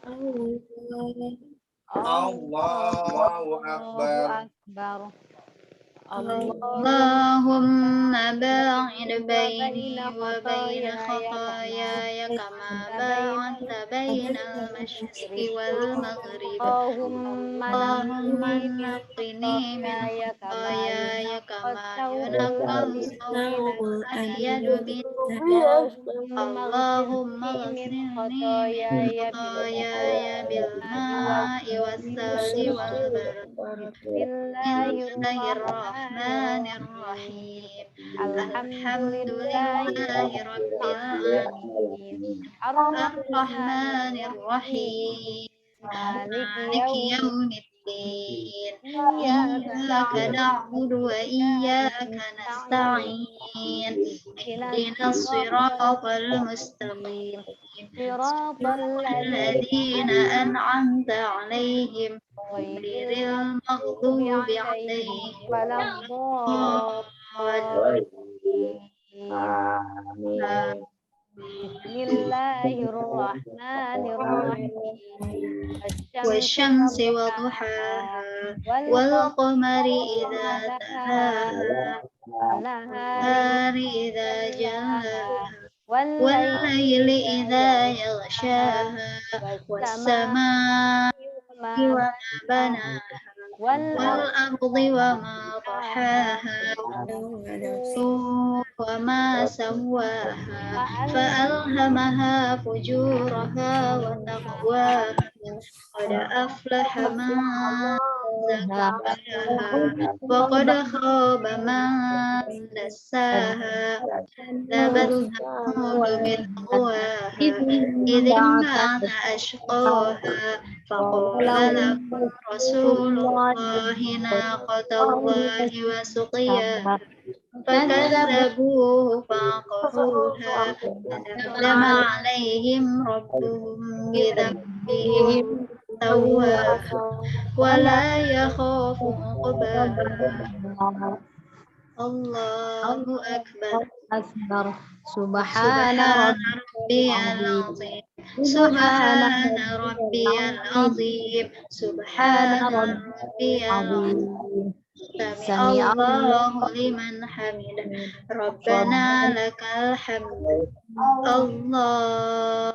Allahu Allahu Akbar. Akbar. اللهم باعد وبين بيني وبين خطاياي كما خطاياي كما بين باعدت بين المشرق والمغرب اللهم اللهم نقني من نقني من خطاياي كما خطاياي ينقى كما الثوب ينقى الأبيض من الثوب الأبيض الدنس من اللهم اللهم اغسلني من اغسلني من خطاياي خطاياي بالماء بالماء والثلج والثلج والبرد بسم الله بسم الله الرحمن الرحمن الرحيم الرحيم الحمد الحمد لله لله رب رب العالمين العالمين الرحمن الرحمن الرحيم الرحيم مالك مالك يوم يوم الدين إياك إياك نعبد نعبد وإياك وإياك نستعين نستعين اهدنا اهدنا الصراط الصراط المستقيم المستقيم صراط صراط الذين الذين أنعمت أنعمت عليهم غير غير المغضوب المغضوب عليهم عليهم ولا ولا الضالين الضالين Amin. بسم الله الرحمن الرحيم والشمس والشمس وضحاها وضحاها والقمر والقمر إذا إذا تلاها تلاها والنهار والنهار إذا إذا جلاها جلاها والليل والليل إذا إذا يغشاها يغشاها والسماء والسماء وما وما بناها بناها والأرض والأرض وما وما طحاها طحاها ونفس وما سواها فألهمها فألهمها فجورها وتقواها قد أفلح من زكاها وقد خاب من دساها كذبت ثمود بطغواها إذ انبعث أشقاها فقال لهم رسول الله ناقة الله وسقياها فكذبوه فعقروها فدمدم عليهم ربهم بذنبهم سواها ولا يخاف عقباها الله أكبر أكبر سبحان سبحان ربي ربي العظيم العظيم سبحان سبحان ربي ربي العظيم العظيم سبحان سبحان ربي ربي العظيم العظيم سمع سمع الله الله لمن حمده ربنا ربنا لك الحمد الله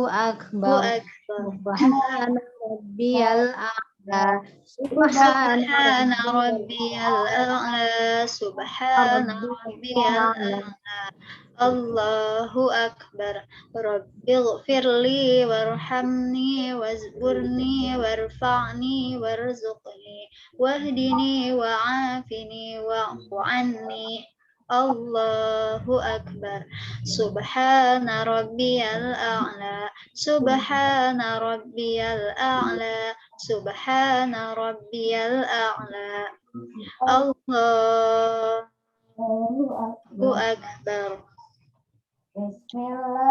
أكبر أكبر سبحان ربي الأعلى سبحان سبحان ربي ربي الأعلى سبحان ربي الأعلى الأعلى الله أكبر رب اغفر لي وارحمني واجبرني وارفعني وارزقني واهدني وعافني واعف عني الله أكبر سبحان ربي الأعلى سبحان ربي الأعلى سبحان ربي الأعلى الله أكبر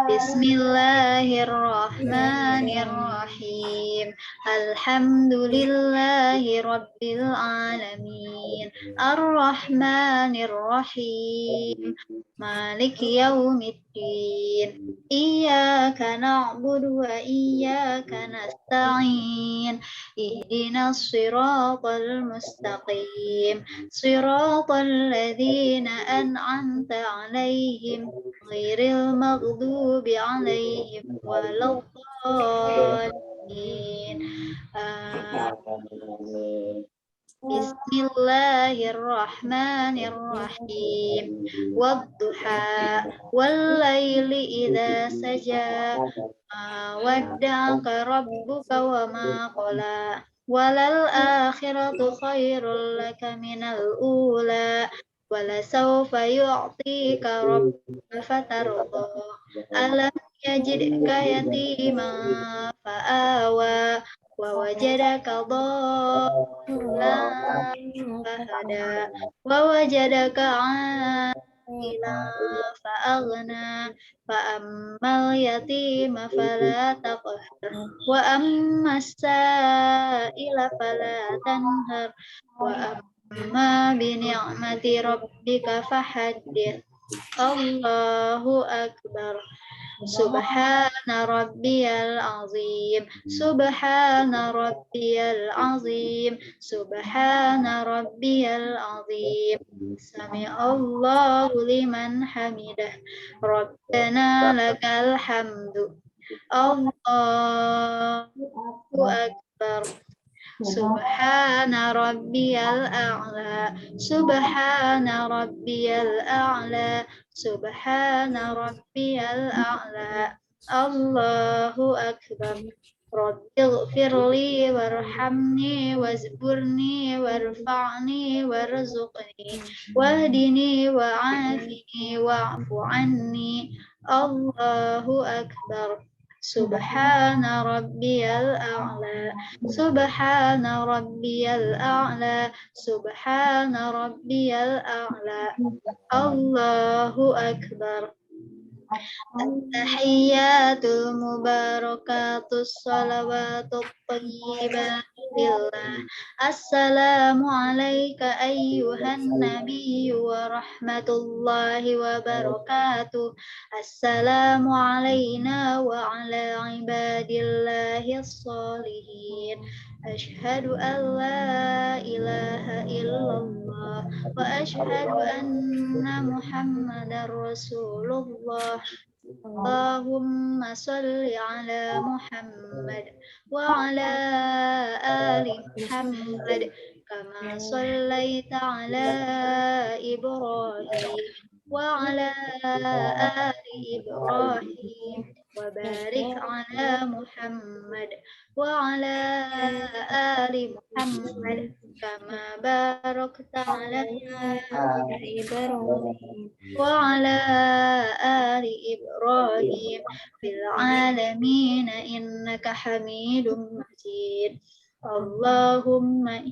بسم الله الرحمن الرحيم الحمد لله رب العالمين الرحمن الرحيم مالك يوم الدين إياك نعبد وإياك نستعين اهدنا الصراط المستقيم صراط الذين أنعمت عليهم غير المغضوب عليهم ولا الضالين بسم الله الرحمن الرحيم والضحى والليل إذا سجى ما ودعك ربك وما قلى وللآخرة خير لك من الأولى ولسوف يعطيك ربك فترضى ألم يجدك يتيما فآوى ووجدك ضالا فهدى ووجدك عائلا فأغنى فأما اليتيم فلا تقهر وأما السائل فلا تنهر وأما بنعمة ربك فحدث الله أكبر Subhana rabbiyal azim. Subhana rabbiyal azim. Subhana rabbiyal azim. Sami'allahu liman hamidah. Rabbana lakal hamdu. Allahu akbar. Subhana rabbiyal a'la. Subhana rabbiyal a'la. Subhana rabbiyal a'la. Allahu akbar. Rabbighfirli warhamni wazburni warfa'ni warzuqni wahdini wa'afini wa'fu anni. Allahu akbar. Subhana rabbiyal a'la. Subhana rabbiyal a'la. Subhana rabbiyal a'la. Allahu akbar. At-tahiyyatul mubarakatus salawatut thayyibatu lillah. Assalamu alayka ayyuhan nabiyyu wa rahmatullahi wa barakatuh. Assalamu alayna wa ala ibadillahis sholihin. Ashhadu an la ilaha illallah wa ashhadu anna Muhammadar Rasulullah. Allahumma salli ala Muhammad wa ala ali Muhammad kama sallaita ala Ibrahim wa ala ali Ibrahim wa barik ala Muhammad wa ala ali Muhammad kama barakta ala Ibrahim wa ala ali Ibrahim fil alamin innaka Hamidum Majid. Allahumma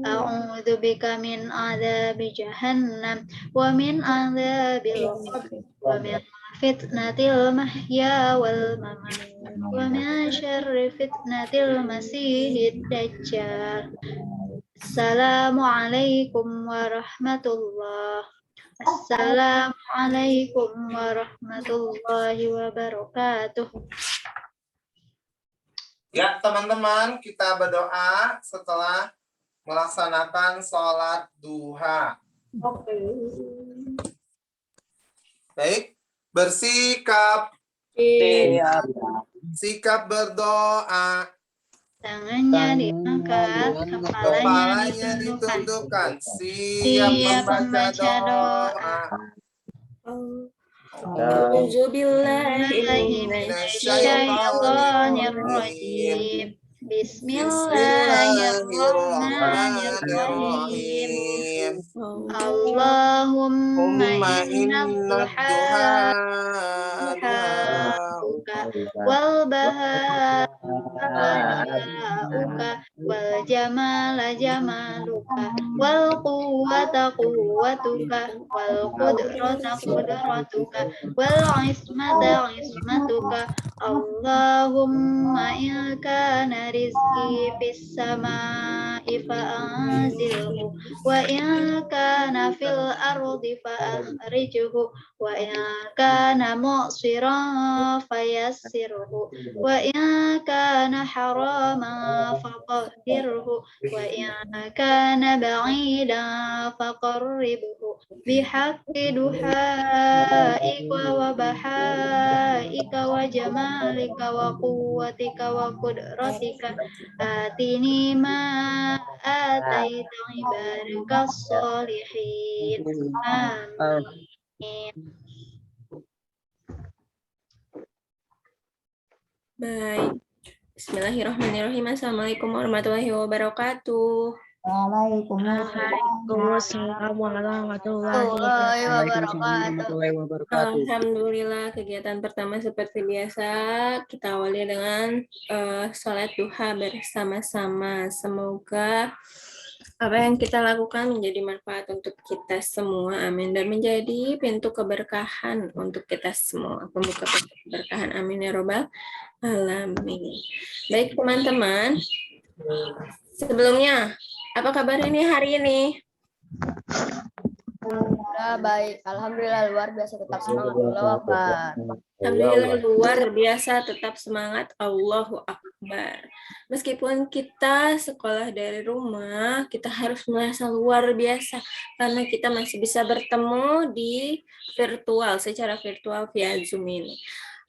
a'udzu bika min adzabi jahannam wa min adzabil qabr wa min fitnatil mahya wal mamat wa min syarri fitnatil masiihid dajjal. Assalamualaikum warahmatullahi. Assalamualaikum warahmatullahi wabarakatuh. Ya, teman-teman, kita berdoa setelah melaksanakan sholat duha. Oke. Baik, bersikap, Siap. sikap berdoa, Tangannya diangkat, kepalanya ditundukkan, siap membaca doa. Bismillahirrahmanirrahim. Bismillahirrahmanirrahim. Allahumma inna duha wal bahauka wal jamala jamaluka wal quwwata quwwatuka wal qudrata qudratuka wal ismata ismatuka. Allahumma in kana rizqi fis samaa'i fa anzilhu wa in kana fil ardi fa akhrijhu wa in kana mu'siran fayassirhu wa in kana haraman faqaddirhu wa in kana ba'idan faqarribhu bihaqqi duhaika wa bahaika wa jamalika wa quwwatika wa qudratika atini ma ataita ibadakas sholihin. Amin. Baik. Bismillahirrahmanirrahim. Assalamualaikum warahmatullahi wabarakatuh. Waalaikumsalam warahmatullahi wabarakatuh. Alhamdulillah, kegiatan pertama seperti biasa kita awali dengan sholat duha bersama-sama. Semoga apa yang kita lakukan menjadi manfaat untuk kita semua, amin, dan menjadi pintu keberkahan untuk kita semua, pembuka pintu keberkahan, amin ya robbal alamin. Baik teman-teman, sebelumnya apa kabar ini hari ini? Alhamdulillah baik. Alhamdulillah luar biasa tetap semangat. Allahu Akbar. Alhamdulillah luar biasa tetap semangat. Allahu Akbar. Meskipun kita sekolah dari rumah, kita harus merasa luar biasa karena kita masih bisa bertemu di virtual, secara virtual via Zoom ini.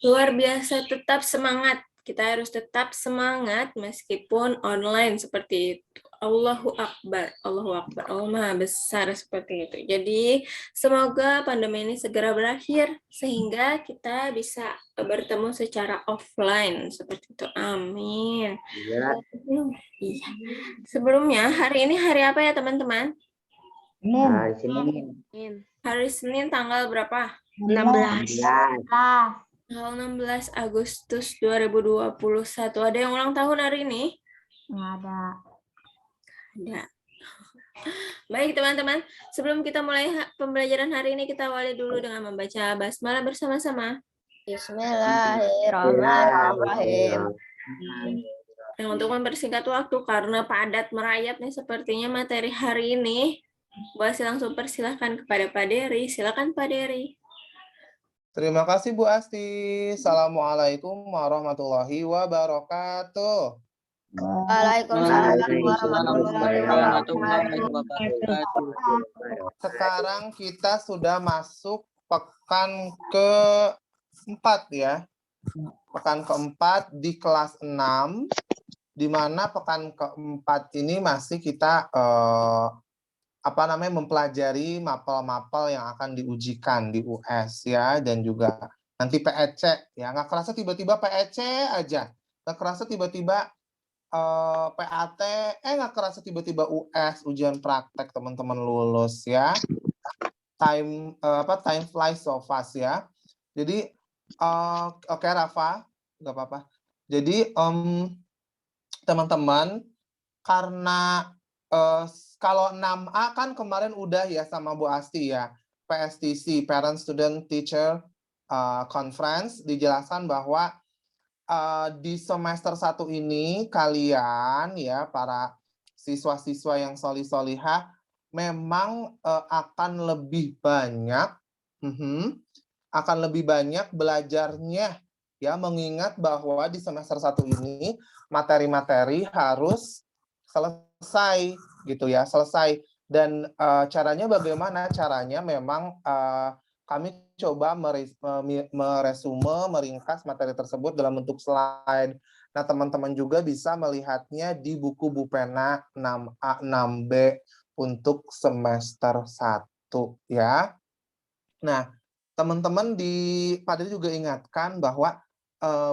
Luar biasa tetap semangat. Kita harus tetap semangat meskipun online seperti itu. Allahu Akbar, Allahu Akbar, Allah Maha Besar seperti itu. Jadi semoga pandemi ini segera berakhir sehingga kita bisa bertemu secara offline seperti itu. Amin. Iya. Iya. Sebelumnya hari ini hari apa ya teman-teman? Hari Senin. Hari Senin tanggal berapa? 16. Tanggal 16 Agustus 2021. Ada yang ulang tahun hari ini? Nggak ada. Ada. Baik teman-teman, sebelum kita mulai pembelajaran hari ini, kita awali dulu dengan membaca basmalah bersama-sama. Bismillahirrahmanirrahim. Yang untuk mempersingkat waktu, karena padat merayap nih sepertinya materi hari ini, Bu Asti langsung persilahkan kepada Pak Dery. Silakan Pak Dery. Terima kasih Bu Asti. Assalamualaikum warahmatullahi wabarakatuh. Waalaikumsalam warahmatullahi wabarakatuh. Sekarang kita sudah masuk pekan keempat ya. Pekan keempat di kelas 6, di mana pekan keempat ini masih kita mempelajari mapel-mapel yang akan diujikan di US ya, dan juga nanti PEC ya. Nggak kerasa tiba-tiba PEC aja, nggak kerasa tiba-tiba PAT, nggak kerasa tiba-tiba US, ujian praktek teman-teman lulus ya. Time flies so fast ya. Jadi oke, Rafa, nggak apa-apa. Jadi teman-teman, karena kalau 6A kan kemarin udah ya sama Bu Asti ya, PSTC, Parent Student Teacher Conference, dijelaskan bahwa di semester 1 ini kalian ya, para siswa-siswa yang solih-solihah memang akan lebih banyak belajarnya ya, mengingat bahwa di semester 1 ini materi-materi harus selesai gitu ya, selesai. Dan caranya bagaimana? Caranya memang kami coba meresume, meringkas materi tersebut dalam bentuk slide. Nah, teman-teman juga bisa melihatnya di buku Bupena 6A, 6B untuk semester 1 ya. Nah, teman-teman Padri juga ingatkan bahwa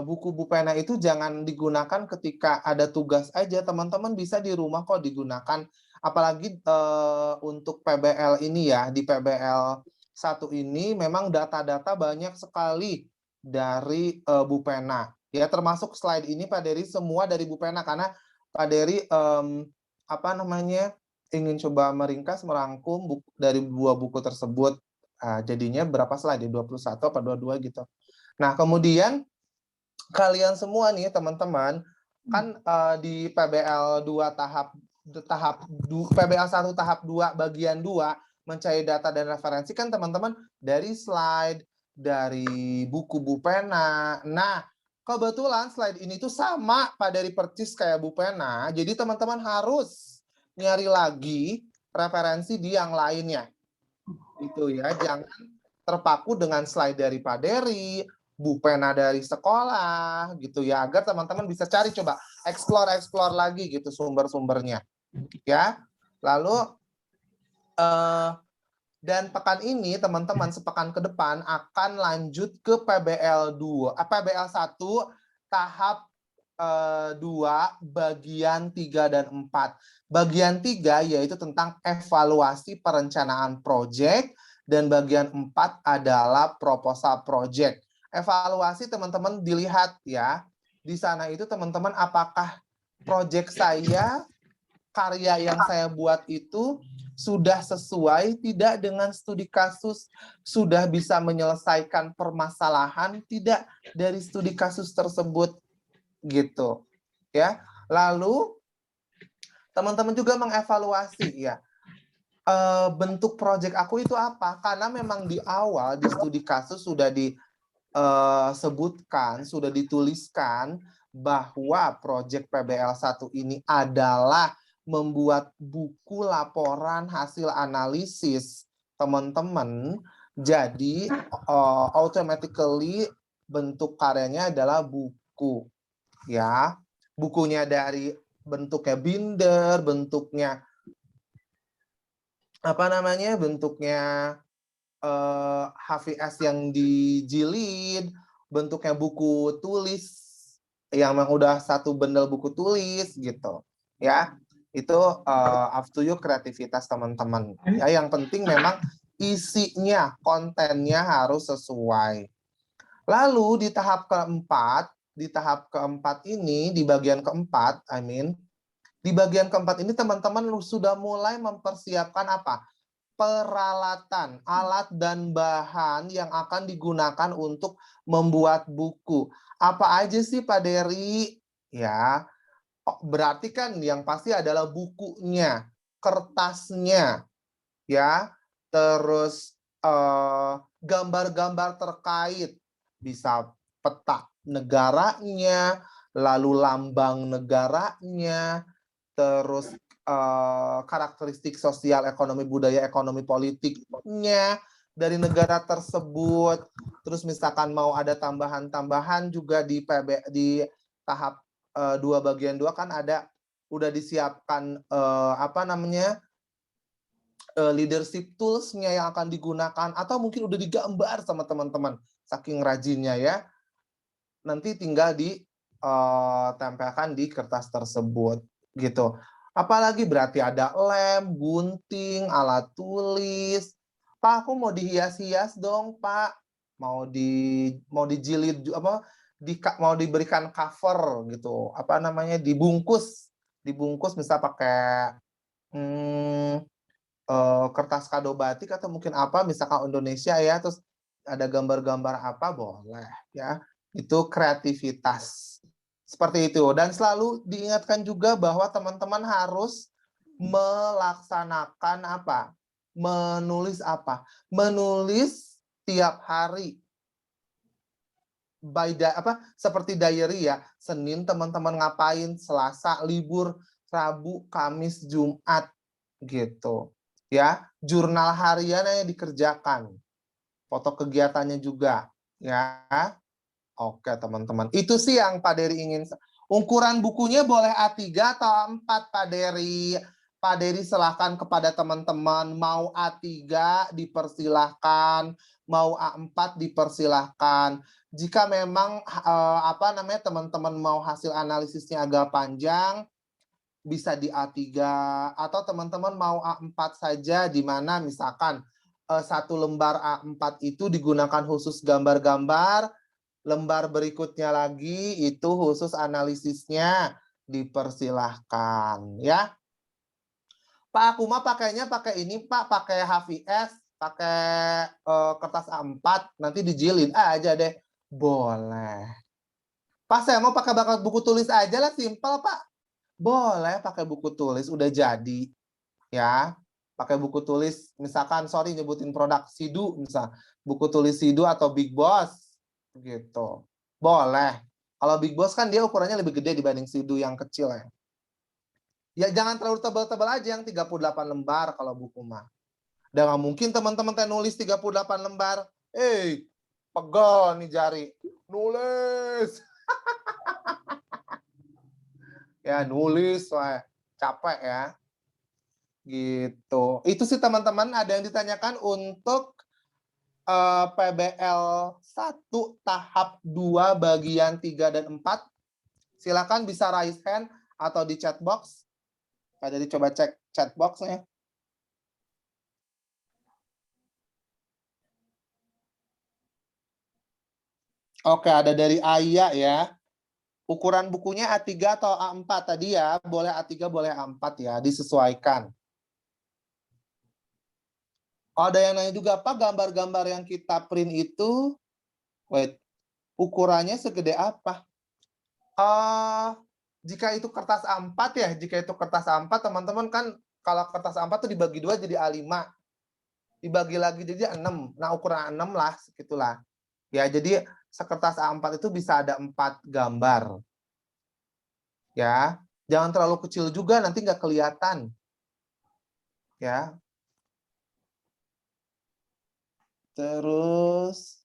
buku Bupena itu jangan digunakan ketika ada tugas aja. Teman-teman bisa di rumah kok digunakan. Apalagi untuk PBL ini ya, di PBL 1 ini memang data-data banyak sekali dari Bupena. Ya, termasuk slide ini Pak Dery semua dari Bupena, karena Pak Dery ingin coba meringkas, merangkum dari 2 buku tersebut. Jadinya berapa slide? 21 apa 22 gitu. Nah, kemudian kalian semua nih teman-teman kan di PBL 2 PBL 1 tahap 2 bagian 2 mencari data dan referensi kan teman-teman dari slide, dari buku Bupena. Nah, kebetulan slide ini tuh sama Pak, dari persis kayak Bupena. Jadi teman-teman harus nyari lagi referensi di yang lainnya. Itu ya, jangan terpaku dengan slide dari Pak Dery, Bupena dari sekolah gitu ya, agar teman-teman bisa cari, coba explore lagi gitu sumber-sumbernya. Ya. Lalu dan pekan ini teman-teman, sepekan ke depan akan lanjut ke PBL 1 tahap 2 bagian 3 dan 4. Bagian 3 yaitu tentang evaluasi perencanaan proyek, dan bagian 4 adalah proposal proyek. Evaluasi teman-teman dilihat ya. Di sana itu teman-teman, apakah proyek saya, karya yang saya buat itu sudah sesuai tidak dengan studi kasus, sudah bisa menyelesaikan permasalahan tidak dari studi kasus tersebut gitu ya. Lalu teman-teman juga mengevaluasi ya, bentuk proyek aku itu apa? Karena memang di awal di studi kasus sudah disebutkan, sudah dituliskan bahwa proyek PBL 1 ini adalah membuat buku laporan hasil analisis teman-teman. Jadi automatically bentuk karyanya adalah buku, ya. Bukunya dari bentuknya binder, bentuknya bentuknya HVS yang dijilid, bentuknya buku tulis yang memang udah satu bundle buku tulis gitu, ya. Itu up to you kreativitas teman-teman. Ya, yang penting memang isinya, kontennya harus sesuai. Lalu di tahap keempat ini, di bagian keempat, di bagian keempat ini teman-teman sudah mulai mempersiapkan apa? Peralatan, alat dan bahan yang akan digunakan untuk membuat buku. Apa aja sih Pak Dery? Ya, berarti kan yang pasti adalah bukunya, kertasnya, ya, terus gambar-gambar terkait, bisa peta negaranya, lalu lambang negaranya, terus karakteristik sosial, ekonomi, budaya, ekonomi, politiknya dari negara tersebut. Terus misalkan mau ada tambahan-tambahan juga di tahap 2 bagian 2 kan udah disiapkan leadership tools-nya yang akan digunakan, atau mungkin udah digambar sama teman-teman saking rajinnya, ya. Nanti tinggal ditempelkan di kertas tersebut gitu. Apalagi berarti ada lem, gunting, alat tulis. Pak, aku mau dihias-hias dong, Pak. Mau dijilid mau diberikan cover gitu. Dibungkus misal pakai kertas kado batik atau mungkin apa, misalkan Indonesia ya, terus ada gambar-gambar apa, boleh ya. Itu kreativitas. Seperti itu. Dan selalu diingatkan juga bahwa teman-teman harus melaksanakan apa? Menulis tiap hari. Seperti diary ya. Senin teman-teman ngapain, Selasa libur, Rabu, Kamis, Jumat gitu. Ya, jurnal harian yang dikerjakan. Foto kegiatannya juga, ya. Oke, teman-teman. Itu sih yang Pak Dery ingin. Ukuran bukunya boleh A3 atau A4, Pak Dery. Pak Dery silahkan kepada teman-teman. Mau A3 dipersilahkan, mau A4 dipersilahkan. Jika memang teman-teman mau hasil analisisnya agak panjang, bisa di A3, atau teman-teman mau A4 saja, di mana misalkan satu lembar A4 itu digunakan khusus gambar-gambar, lembar berikutnya lagi itu khusus analisisnya, dipersilahkan, ya. Pak, aku mah pakainya pakai ini, Pak, pakai HVS, pakai kertas A4, nanti dijilid aja deh. Boleh. Pak, saya mau pakai buku tulis aja lah, simpel, Pak. Boleh pakai buku tulis, udah jadi. Ya, pakai buku tulis, misalkan, sorry nyebutin produk, Sidu, misal. Buku tulis Sidu atau Big Boss. Gitu. Boleh. Kalau Big Boss kan dia ukurannya lebih gede dibanding Sidu yang kecil ya. Ya jangan terlalu tebal-tebal aja, yang 38 lembar kalau buku mah. Udah nggak mungkin teman-teman nulis 38 lembar. Pegel nih jari. Nulis. Ya nulis, wah, capek ya. Gitu. Itu sih teman-teman, ada yang ditanyakan untuk PBL 1 tahap 2 bagian 3 dan 4. Silakan bisa raise hand atau di chat box. Jadi coba cek chat box-nya. Oke, ada dari Aya ya. Ukuran bukunya A3 atau A4 tadi ya. Boleh A3, boleh A4 ya, disesuaikan. Ada yang nanya juga, apa gambar-gambar yang kita print itu, ukurannya segede apa? Jika itu kertas A4 ya, jika itu kertas A4, teman-teman kan kalau kertas A4 tuh dibagi 2 jadi A5. Dibagi lagi jadi 6. Nah, ukuran 6 lah, segitulah. Ya, jadi sekertas A4 itu bisa ada 4 gambar. Ya, jangan terlalu kecil juga, nanti nggak kelihatan. Ya. Terus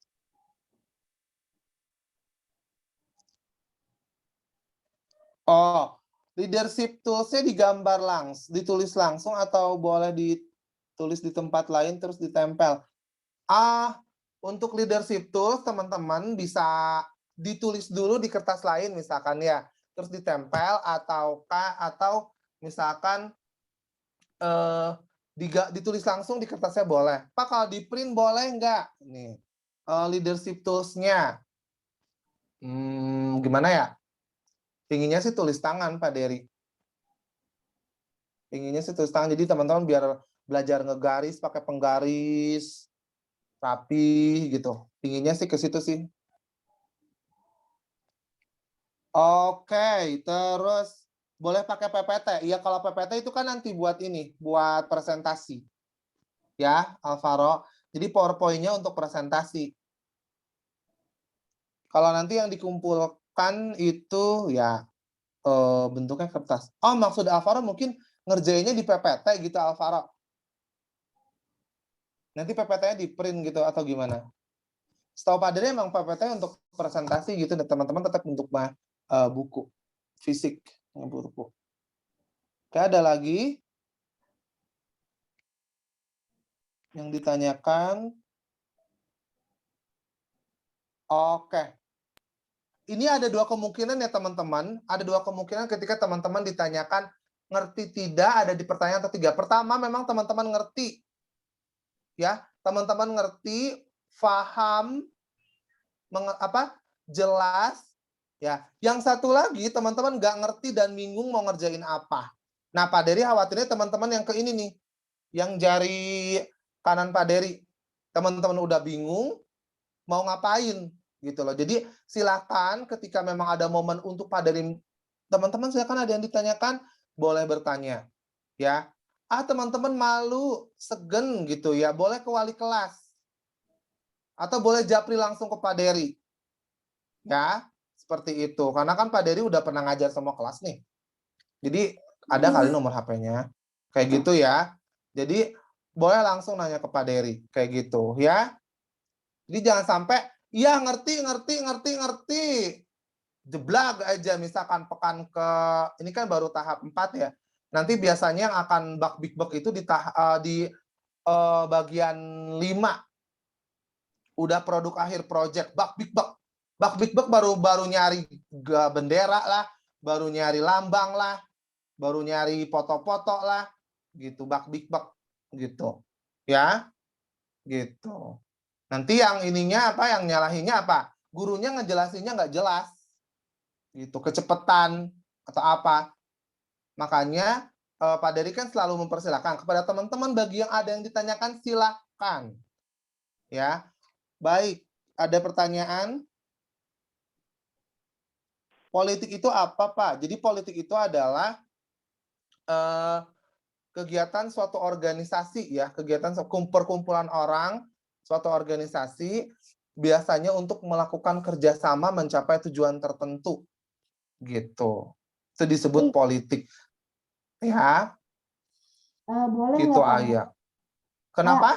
leadership tools-nya digambar ditulis langsung atau boleh ditulis di tempat lain terus ditempel. Untuk leadership tools teman-teman bisa ditulis dulu di kertas lain misalkan ya, terus ditempel atau misalkan ditulis langsung di kertasnya boleh. Pak, kalau di print boleh nggak? Nih, leadership tools-nya. Gimana ya? Inginnya sih tulis tangan, Pak Dery. Inginnya sih tulis tangan. Jadi teman-teman biar belajar ngegaris pakai penggaris rapi gitu. Inginnya sih ke situ sih. Oke, terus boleh pakai PPT. Iya, kalau PPT itu kan nanti buat ini, buat presentasi. Ya, Alvaro. Jadi PowerPoint-nya untuk presentasi. Kalau nanti yang dikumpulkan itu ya bentuknya kertas. Maksud Alvaro mungkin ngerjainnya di PPT gitu, Alvaro. Nanti PPT-nya di print gitu atau gimana? Setahu Pak Dede emang PPT untuk presentasi gitu, dan teman-teman tetap bentuk buku fisik, buku. Oke, ada lagi yang ditanyakan? Oke. Ini ada 2 kemungkinan ya teman-teman. Ada 2 kemungkinan ketika teman-teman ditanyakan ngerti tidak ada di pertanyaan atau tidak. Pertama, memang teman-teman ngerti. Ya, teman-teman ngerti, paham, jelas. Ya, yang satu lagi teman-teman nggak ngerti dan bingung mau ngerjain apa. Nah, Pak Dery khawatirnya teman-teman yang ke ini nih, yang jari kanan Pak Dery. Teman-teman udah bingung mau ngapain gitu loh. Jadi silakan ketika memang ada momen untuk Pak Dery, teman-teman silakan ada yang ditanyakan, boleh bertanya. Ya. Teman-teman malu, segen gitu ya, boleh ke wali kelas. Atau boleh japri langsung ke Pak Dery. Ya, seperti itu. Karena kan Pak Dery udah pernah ngajar semua kelas nih. Jadi ada kali nomor HP-nya. Kayak gitu ya. Jadi boleh langsung nanya ke Pak Dery. Kayak gitu ya. Jadi jangan sampai, iya ngerti. Jeblag aja misalkan pekan ini kan baru tahap 4 ya. Nanti biasanya yang akan bak-big-bak itu di bagian 5. Udah produk akhir project, bak-big-bak. Bak-big-bak baru nyari bendera lah, baru nyari lambang lah, baru nyari foto-foto lah, gitu, bak-big-bak gitu. Ya, gitu. Nanti yang ininya apa, yang nyalahinnya apa? Gurunya ngejelasinnya nggak jelas. Gitu, kecepatan atau apa. Makanya Pak Dery kan selalu mempersilahkan kepada teman-teman bagi yang ada yang ditanyakan silakan. Ya. Baik, ada pertanyaan? Politik itu apa, Pak? Jadi politik itu adalah kegiatan suatu organisasi ya, kegiatan perkumpulan orang, suatu organisasi biasanya untuk melakukan kerjasama mencapai tujuan tertentu, gitu. Itu disebut politik, ya. Boleh Gitu nggak, Pak? Ayah. Kenapa?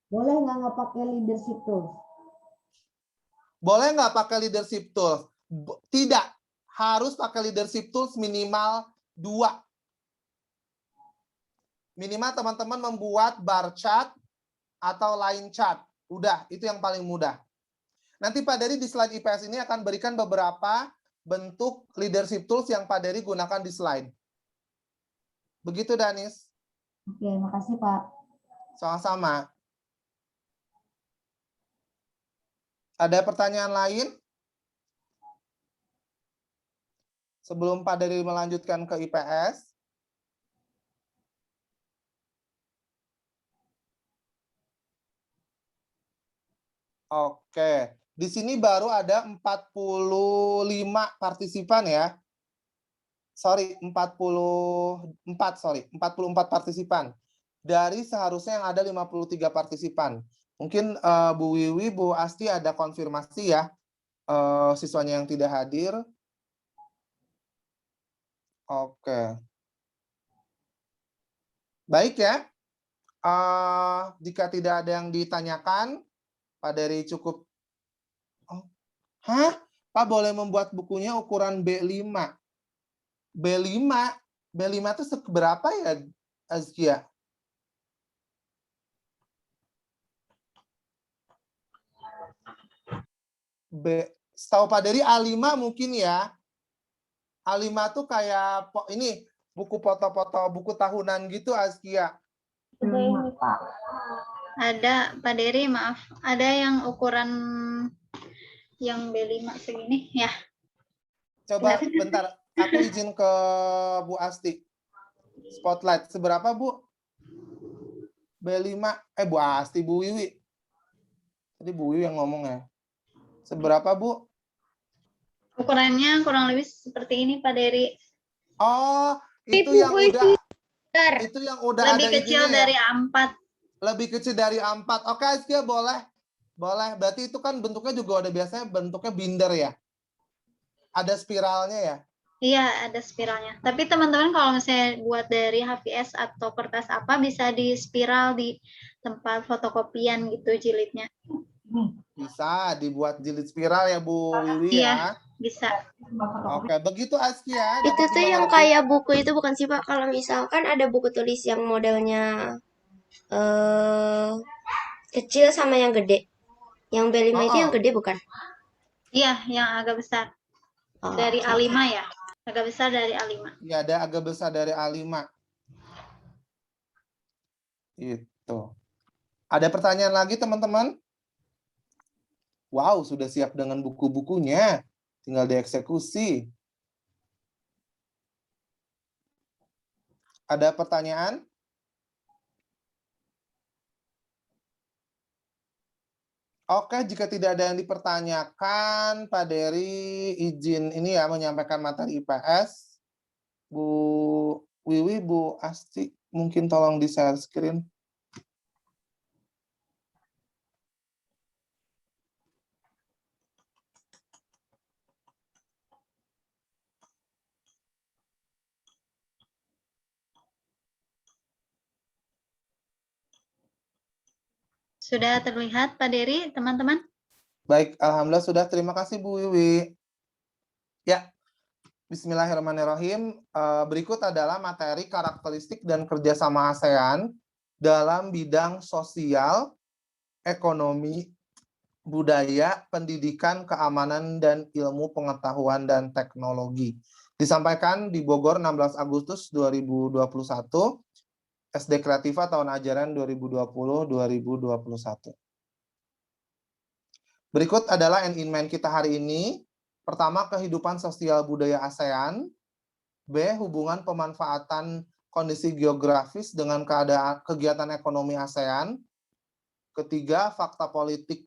Boleh nggak pakai leadership tools? Boleh nggak pakai leadership tools? Tidak. Harus pakai leadership tools minimal 2. Minimal teman-teman membuat bar chart atau line chart. Udah, itu yang paling mudah. Nanti Pak Dery di slide IPS ini akan berikan beberapa bentuk leadership tools yang Pak Dery gunakan di slide. Begitu, Danis. Oke, makasih, Pak. Sama-sama. Ada pertanyaan lain? Sebelum Pak Dery melanjutkan ke IPS. Oke, di sini baru ada 45 partisipan ya. 44 partisipan. Dari seharusnya yang ada 53 partisipan. Mungkin Bu Wiwi, Bu Asti ada konfirmasi ya, siswanya yang tidak hadir. Oke. Baik ya. Jika tidak ada yang ditanyakan, Pak Dery cukup. Pak boleh membuat bukunya ukuran B5. B5 itu seberapa ya, Azkia? Setahu Pak Dery A5 mungkin ya. A5 tuh kayak ini buku foto-foto buku tahunan gitu, Azkia. Ada Pak Dery, maaf. Ada yang ukuran yang B5 segini ya. Coba bentar, aku izin ke Bu Asti. Spotlight, seberapa Bu? B5, Bu Asti, Bu Wiwi. Tadi Bu Wiwi yang ngomong ya. Seberapa Bu? Ukurannya kurang lebih seperti ini Pak Dery. Oh, itu yang udah Lebih ada kecil izinnya dari ya? A4. Lebih kecil dari A4. Oke, Azkia boleh. Boleh. Berarti itu kan bentuknya juga udah biasanya bentuknya binder ya? Ada spiralnya ya? Iya, ada spiralnya. Tapi teman-teman kalau misalnya buat dari HVS atau kertas apa, bisa di spiral di tempat fotokopian gitu jilidnya. Bisa dibuat jilid spiral ya Bu Wiwi Iya, ya? bisa. Oke, begitu Azkia. Itu dapat tuh yang dimengerti? kayak buku itu bukan sih Pak? Kalau misalkan ada buku tulis yang modelnya kecil sama yang gede. Yang B5 itu yang gede bukan? Iya, yang agak besar. Oh, Dari oke. A5 ya. Agak besar dari A5. Ya, ada agak besar dari A5. Itu. Ada pertanyaan lagi teman-teman? Wow, sudah siap dengan buku-bukunya. Tinggal dieksekusi. Ada pertanyaan? Oke, jika tidak ada yang dipertanyakan, Pak Dery izin ini ya menyampaikan materi IPS. Bu Wiwi, Bu Asti, mungkin tolong di share screen. Sudah terlihat Pak Dery, teman-teman? Baik, alhamdulillah sudah. Terima kasih Bu Wiwi. Ya, bismillahirrahmanirrahim. Berikut adalah materi karakteristik dan kerjasama ASEAN dalam bidang sosial, ekonomi, budaya, pendidikan, keamanan, dan ilmu pengetahuan dan teknologi. Disampaikan di Bogor 16 Agustus 2021, SD Kreativa tahun ajaran 2020-2021. Berikut adalah end in mind kita hari ini. Pertama, kehidupan sosial budaya ASEAN. B, hubungan pemanfaatan kondisi geografis dengan kegiatan ekonomi ASEAN. Ketiga, fakta politik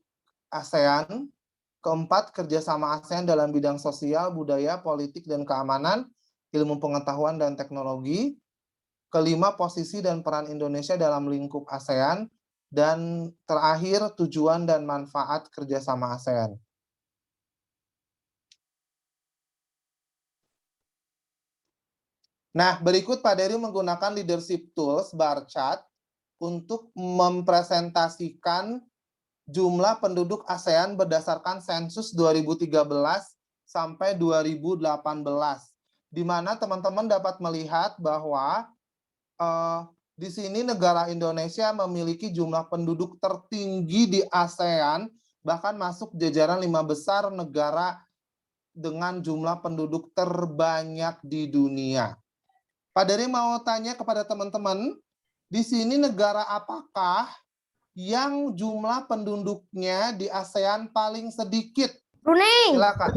ASEAN. Keempat, kerjasama ASEAN dalam bidang sosial, budaya, politik, dan keamanan, ilmu pengetahuan, dan teknologi. Kelima, posisi dan peran Indonesia dalam lingkup ASEAN. Dan terakhir, tujuan dan manfaat kerjasama ASEAN. Nah, berikut Pak Dery menggunakan leadership tools bar chart untuk mempresentasikan jumlah penduduk ASEAN berdasarkan sensus 2013 sampai 2018. Di mana teman-teman dapat melihat bahwa di sini negara Indonesia memiliki jumlah penduduk tertinggi di ASEAN, bahkan masuk jajaran 5 besar negara dengan jumlah penduduk terbanyak di dunia. Pak Dery mau tanya kepada teman-teman, di sini negara apakah yang jumlah penduduknya di ASEAN paling sedikit? Brunei. Silakan.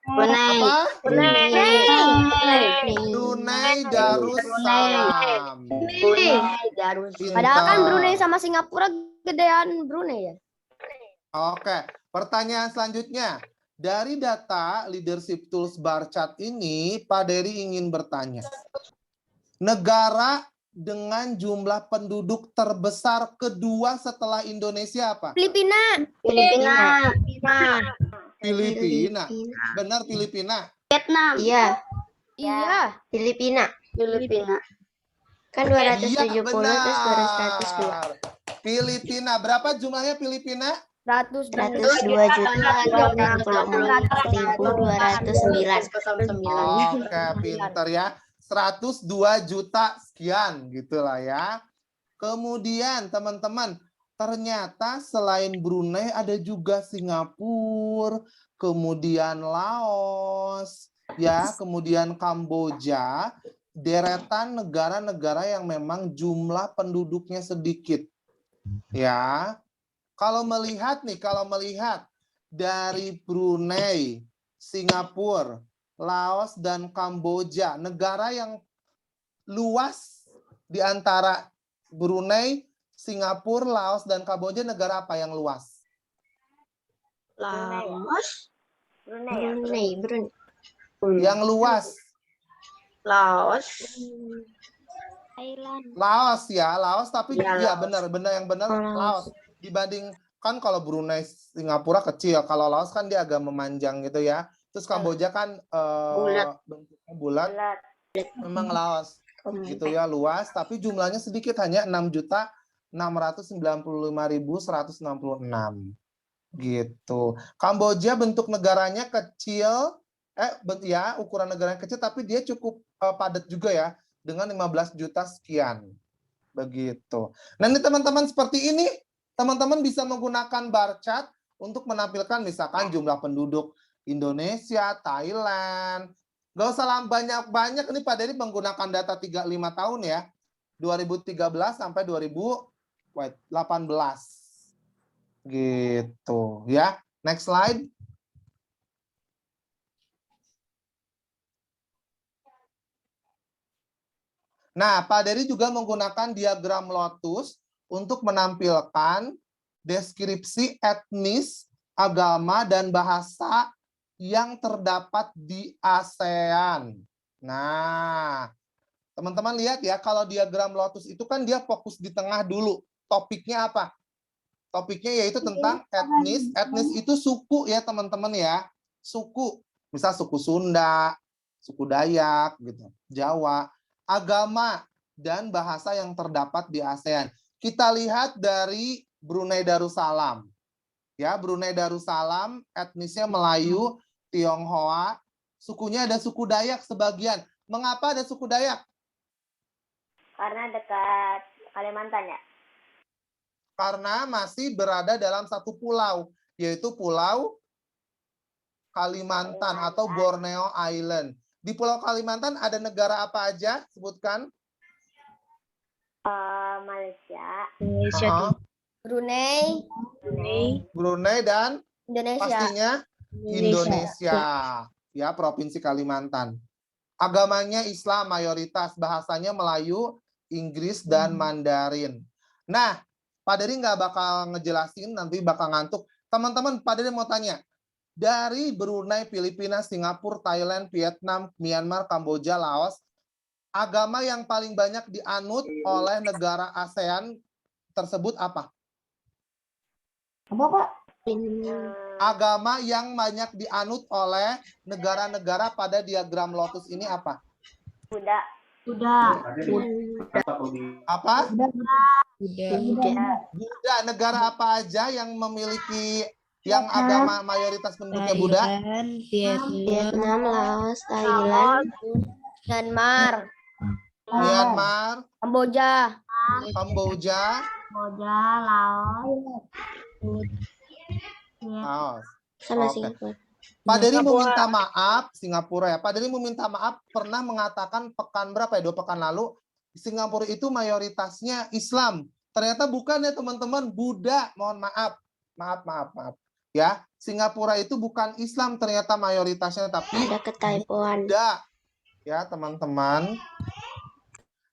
Brunei. Apa? Brunei. Brunei Darussalam. Padahal kan Brunei sama Singapura gedean Brunei ya. Oke, pertanyaan selanjutnya. Dari data Leadership Tools bar chart ini, Pak Dery ingin bertanya. Negara dengan jumlah penduduk terbesar kedua setelah Indonesia apa? Filipina. Filipina. Benar, Filipina. Vietnam. Iya, Iya. Filipina. Kan Iya, 270 terus baru 102. benar. Filipina. Berapa jumlahnya Filipina? 102.164.209. Oke, pinter ya. 102 juta sekian gitulah ya. Kemudian teman-teman, ternyata selain Brunei ada juga Singapura, kemudian Laos, ya, kemudian Kamboja, deretan negara-negara yang memang jumlah penduduknya sedikit. Ya. Kalau melihat dari Brunei, Singapura, Laos, dan Kamboja, negara yang luas di antara Brunei, Singapura, Laos, dan Kamboja, negara apa yang luas? Laos. Brunei. Yang luas? Thailand. Laos ya, Laos, tapi ya benar yang benar Laos. Laos. Dibanding kan kalau Brunei, Singapura kecil, kalau Laos kan dia agak memanjang gitu ya. Terus Kamboja kan bentuknya bulat. Memang Laos gitu ya, luas, tapi jumlahnya sedikit, hanya 6.695.166 gitu. Kamboja bentuk negaranya kecil, ya ukuran negaranya kecil, tapi dia cukup padat juga ya, dengan 15 juta sekian begitu. Nah ini teman-teman, seperti ini teman-teman bisa menggunakan bar chart untuk menampilkan misalkan jumlah penduduk Indonesia, Thailand. Gak usah banyak-banyak, ini Pak Dery menggunakan data 35 tahun ya. 2013 sampai 2018. Gitu ya. Next slide. Nah, Pak Dery juga menggunakan diagram lotus untuk menampilkan deskripsi etnis, agama, dan bahasa yang terdapat di ASEAN. Nah, teman-teman lihat ya, kalau diagram lotus itu kan dia fokus di tengah dulu. Topiknya apa? Topiknya yaitu tentang etnis. Etnis itu suku ya teman-teman ya. Suku. Misal suku Sunda, suku Dayak, gitu, Jawa. Agama dan bahasa yang terdapat di ASEAN. Kita lihat dari Brunei Darussalam. Ya, Brunei Darussalam etnisnya Melayu, Tionghoa, sukunya ada suku Dayak sebagian. Mengapa ada suku Dayak? Karena dekat Kalimantan ya. Karena masih berada dalam satu pulau, yaitu Pulau Kalimantan atau Borneo Island. Di Pulau Kalimantan ada negara apa aja? Sebutkan. Malaysia. Brunei dan Indonesia. pastinya Indonesia. Ya, Provinsi Kalimantan. Agamanya Islam mayoritas, bahasanya Melayu, Inggris, dan Mandarin. Nah, Pak Dery nggak bakal ngejelasin, nanti bakal ngantuk. Teman-teman, Pak Dery mau tanya. Dari Brunei, Filipina, Singapura, Thailand, Vietnam, Myanmar, Kamboja, Laos, agama yang paling banyak dianut oleh negara ASEAN tersebut apa? Apa, Pak? Agama yang banyak dianut oleh negara-negara pada diagram lotus ini apa? Buddha. Apa? Buddha. Buddha. Negara apa aja yang memiliki yang agama mayoritas penduduknya Buddha? Vietnam, Laos, Thailand, Myanmar. Myanmar, Kamboja. Laos. sama Oke. Singapura. Pak Dery meminta maaf, Singapura ya. Pak Dery meminta maaf pernah mengatakan pekan berapa ya? 2 pekan lalu, Singapura itu mayoritasnya Islam. Ternyata bukan ya teman-teman, Buddha. Mohon maaf. Maaf. Ya, Singapura itu bukan Islam ternyata mayoritasnya, tapi Ada ketypoan. Buddha. Ya, teman-teman.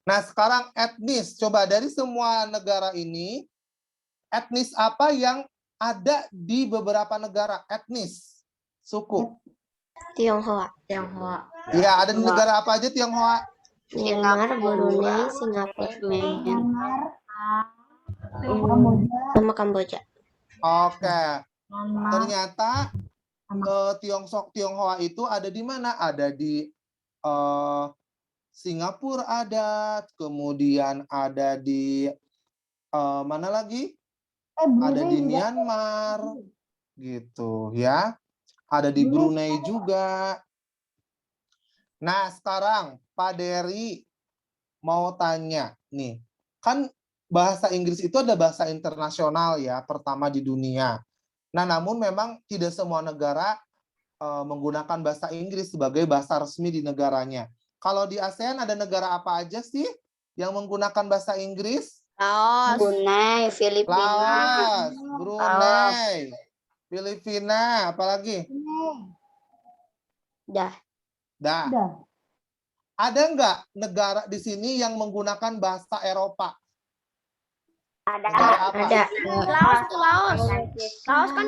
Nah, sekarang etnis. Coba dari semua negara ini, etnis apa yang ada di beberapa negara? Etnis. suku? Tionghoa. Tionghoa. Ya, ada di negara apa aja Tionghoa? Myanmar, Brunei, Singapura, Myanmar, Kamboja, sama Kamboja. Oke, Myanmar, ternyata Tionghoa itu ada di mana? Ada di Singapura ada, kemudian ada di mana lagi? Ada Brunei di juga. Myanmar, gitu ya. Ada di Brunei juga. Nah, sekarang Pak Dery mau tanya nih, kan bahasa Inggris itu ada bahasa internasional ya, pertama di dunia. Nah, namun memang tidak semua negara menggunakan bahasa Inggris sebagai bahasa resmi di negaranya. Kalau di ASEAN ada negara apa aja sih yang menggunakan bahasa Inggris? Laos. Brunei, Filipina. Laos, Brunei, Filipina, apalagi? Dah. Dah. Udah. Ada nggak negara di sini yang menggunakan bahasa Eropa? Negara apa? Ada. Laos tuh Laos. Laos kan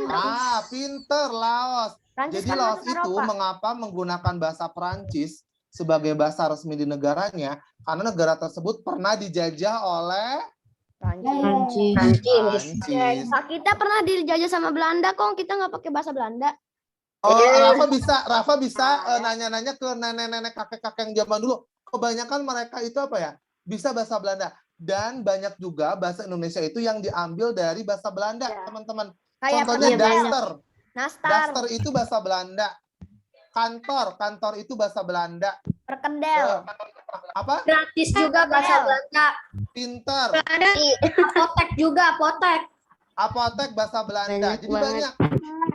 Pinter, Laos. Prancis Jadi kan Laos masuk itu Eropa. mengapa menggunakan bahasa Prancis sebagai bahasa resmi di negaranya? Karena negara tersebut pernah dijajah oleh Prancis. Prancis. Pak, kita pernah dijajah sama Belanda kok, kita nggak pakai bahasa Belanda. Oh, Rafa bisa nanya-nanya ke nenek-nenek, kakek-kakek yang zaman dulu. Kebanyakan mereka itu apa ya? Bisa bahasa Belanda. Dan banyak juga bahasa Indonesia itu yang diambil dari bahasa Belanda, Ya. teman-teman. Kayak Contohnya perkedel, daster. nastar, Daster itu bahasa Belanda. Kantor itu bahasa Belanda. perkedel, Apa? gratis juga bahasa Belanda. Pinter. Apotek juga, apotek. Apotek bahasa Belanda. Banyak Jadi banget. banyak.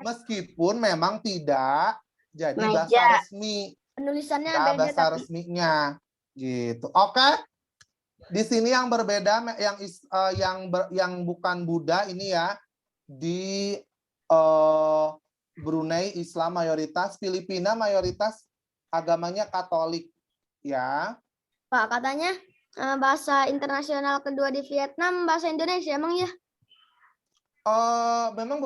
Meskipun memang tidak jadi Meja. bahasa resmi. Penulisannya Ya, beda bahasa tapi. resminya. Gitu. Oke. Di sini yang berbeda yang bukan Buddha ini ya, di Brunei Islam mayoritas, Filipina mayoritas agamanya Katolik ya. Pak, katanya bahasa internasional kedua di Vietnam bahasa Indonesia emang ya? Memang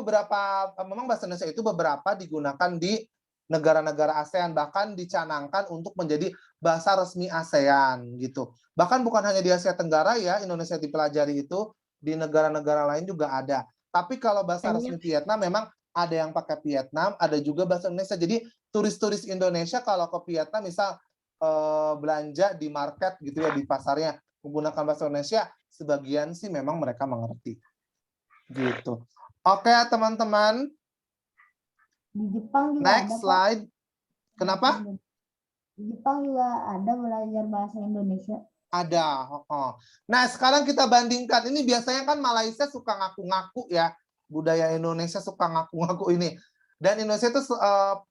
bahasa Indonesia itu beberapa digunakan di negara-negara ASEAN, bahkan dicanangkan untuk menjadi bahasa resmi ASEAN gitu. Bahkan bukan hanya di Asia Tenggara ya, Indonesia dipelajari itu, di negara-negara lain juga ada. Tapi kalau bahasa resmi Vietnam memang ada yang pakai Vietnam, ada juga bahasa Indonesia. Jadi turis-turis Indonesia kalau ke Vietnam misal belanja di market gitu ya, di pasarnya menggunakan bahasa Indonesia, sebagian sih memang mereka mengerti. Gitu. Oke, teman-teman. Di Jepang juga Next ada, slide. Pak. Kenapa? Di Jepang juga ada belajar bahasa Indonesia. Ada. Nah, sekarang kita bandingkan. Ini biasanya kan Malaysia suka ngaku-ngaku ya. Budaya Indonesia suka ngaku-ngaku ini. Dan Indonesia itu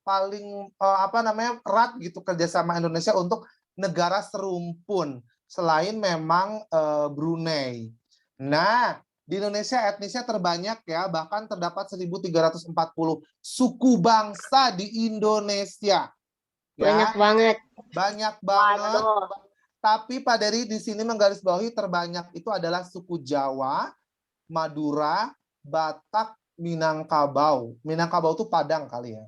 paling erat gitu kerjasama Indonesia untuk negara serumpun. Selain memang Brunei. Nah, di Indonesia etnisnya terbanyak ya, bahkan terdapat 1.340 suku bangsa di Indonesia. Banyak Ya, banget. banyak banget. Tapi Pak Dery di sini menggarisbawahi terbanyak itu adalah suku Jawa, Madura, Batak, Minangkabau. Minangkabau itu Padang kali ya.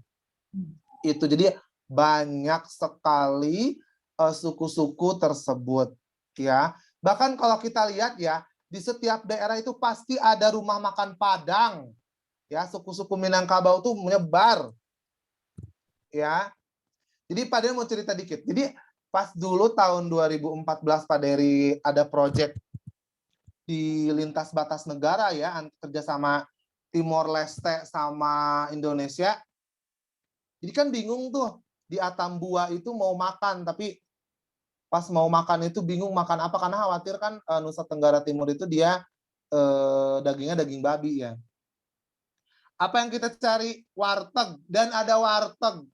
Itu jadi banyak sekali suku-suku tersebut ya. Bahkan kalau kita lihat ya, di setiap daerah itu pasti ada rumah makan Padang. Ya, suku-suku Minangkabau itu menyebar. Ya. Jadi Pak Dery mau cerita dikit. Jadi pas dulu tahun 2014 Pak Dery ada proyek di lintas batas negara ya, kerjasama Timor Leste sama Indonesia. Jadi kan bingung tuh, di Atambua itu mau makan, tapi pas mau makan itu bingung makan apa, karena khawatir kan Nusa Tenggara Timur itu dia dagingnya daging babi ya. Apa yang kita cari? Warteg. Dan ada warteg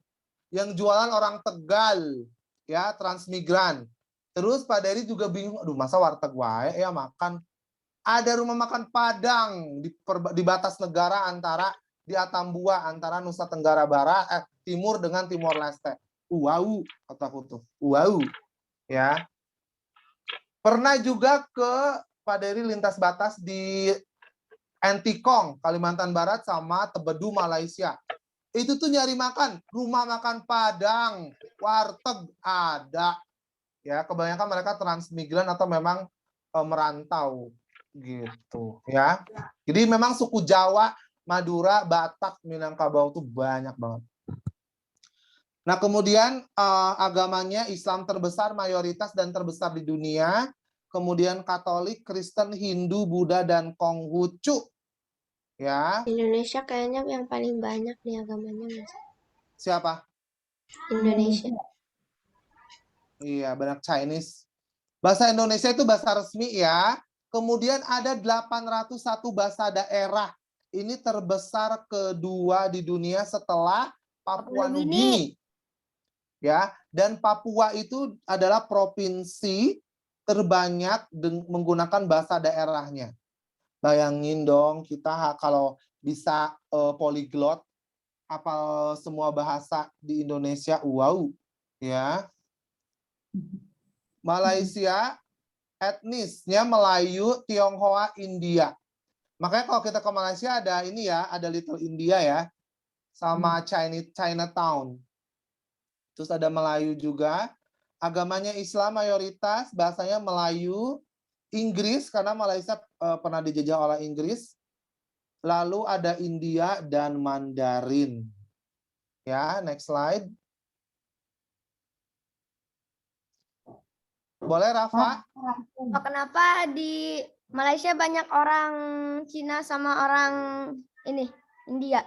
yang jualan orang Tegal, ya, transmigran. Terus Pak Dery juga bingung, aduh masa warteg wae ya makan. Ada rumah makan Padang di batas negara antara di Atambua antara Nusa Tenggara Barat Timur dengan Timor Leste. Wow, kataku tuh. Wow. Ya. Pernah juga ke Pak Dery lintas batas di Antikong, Kalimantan Barat sama Tebedu, Malaysia. Itu tuh nyari makan, rumah makan Padang, warteg ada. Ya, kebanyakan mereka transmigran atau memang merantau gitu ya. Jadi memang suku Jawa, Madura, Batak, Minangkabau itu banyak banget. Nah, kemudian agamanya Islam terbesar, mayoritas dan terbesar di dunia. Kemudian Katolik, Kristen, Hindu, Buddha, dan Konghucu. Ya, Indonesia kayaknya yang paling banyak nih agamanya, Mas. siapa? Indonesia. Iya, banyak Chinese. Bahasa Indonesia itu bahasa resmi ya. Kemudian ada 801 bahasa daerah. Ini terbesar kedua di dunia setelah Papua Nugini. Ya, dan Papua itu adalah provinsi terbanyak menggunakan bahasa daerahnya. Bayangin dong kita kalau bisa polyglot, hafal semua bahasa di Indonesia, wow, ya. Malaysia etnisnya Melayu, Tionghoa, India. Makanya kalau kita ke Malaysia ada ini ya, ada Little India ya, sama Chinatown. Terus ada Melayu juga. Agamanya Islam mayoritas, bahasanya Melayu, Inggris karena Malaysia pernah dijajah oleh Inggris. Lalu ada India dan Mandarin. Ya, next slide. Boleh, Rafa? Kenapa di Malaysia banyak orang Cina sama orang ini India?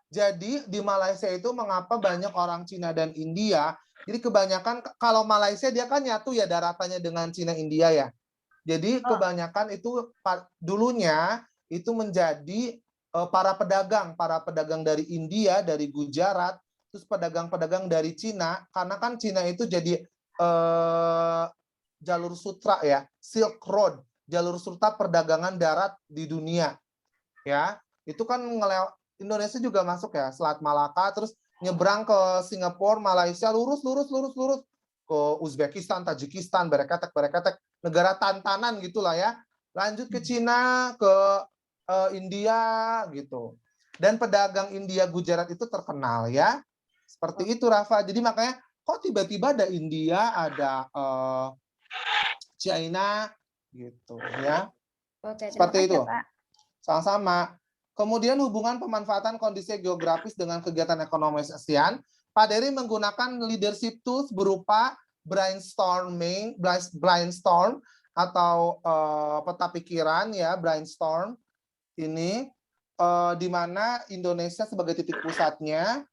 Jadi di Malaysia itu mengapa banyak orang Cina dan India? Jadi kebanyakan kalau Malaysia dia kan nyatu ya daratannya dengan Cina India ya. Jadi kebanyakan itu dulunya itu menjadi para pedagang dari India, dari Gujarat, terus pedagang-pedagang dari Cina, karena kan Cina itu jadi jalur sutra ya, Silk Road, jalur sutra perdagangan darat di dunia. Ya, itu kan Indonesia juga masuk ya, Selat Malaka, terus nyebrang ke Singapura, Malaysia, lurus ke Uzbekistan, Tajikistan, bereketek, negara tantanan gitulah ya. Lanjut ke Cina, ke India gitu. Dan pedagang India Gujarat itu terkenal ya. Seperti itu Rafa. Jadi makanya kok tiba-tiba ada India, ada China gitu ya. Oke, Seperti itu. Pak. Sama-sama. Kemudian hubungan pemanfaatan kondisi geografis dengan kegiatan ekonomi ASEAN. Pak Dery menggunakan leadership tools berupa brainstorm atau peta pikiran ya, brainstorm ini di mana Indonesia sebagai titik pusatnya.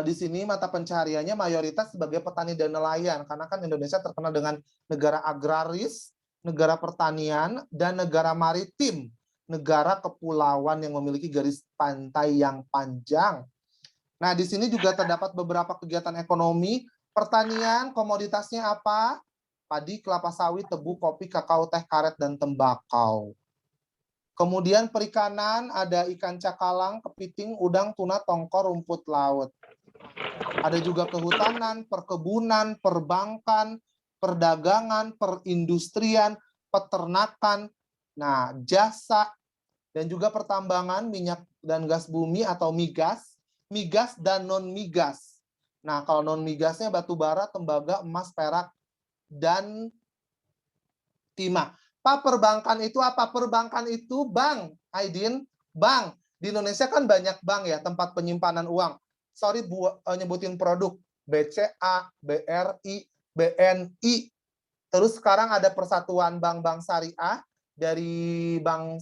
Di sini mata pencahariannya mayoritas sebagai petani dan nelayan karena kan Indonesia terkenal dengan negara agraris, negara pertanian, dan negara maritim. Negara kepulauan yang memiliki garis pantai yang panjang. Nah, di sini juga terdapat beberapa kegiatan ekonomi, pertanian, komoditasnya apa? Padi, kelapa sawit, tebu, kopi, kakao, teh, karet, dan tembakau. Kemudian perikanan, ada ikan cakalang, kepiting, udang, tuna, tongkol, rumput laut. Ada juga kehutanan, perkebunan, perbankan, perdagangan, perindustrian, peternakan, nah, jasa, dan juga pertambangan minyak dan gas bumi atau migas dan non-migas. Nah, kalau non-migasnya batu bara, tembaga, emas, perak, dan timah. Pak, perbankan itu apa? Perbankan itu bank, Aidin, bank. Di Indonesia kan banyak bank ya, tempat penyimpanan uang. Sorry, nyebutin produk. BCA, BRI, BNI. Terus sekarang ada persatuan bank-bank syariah, dari Bank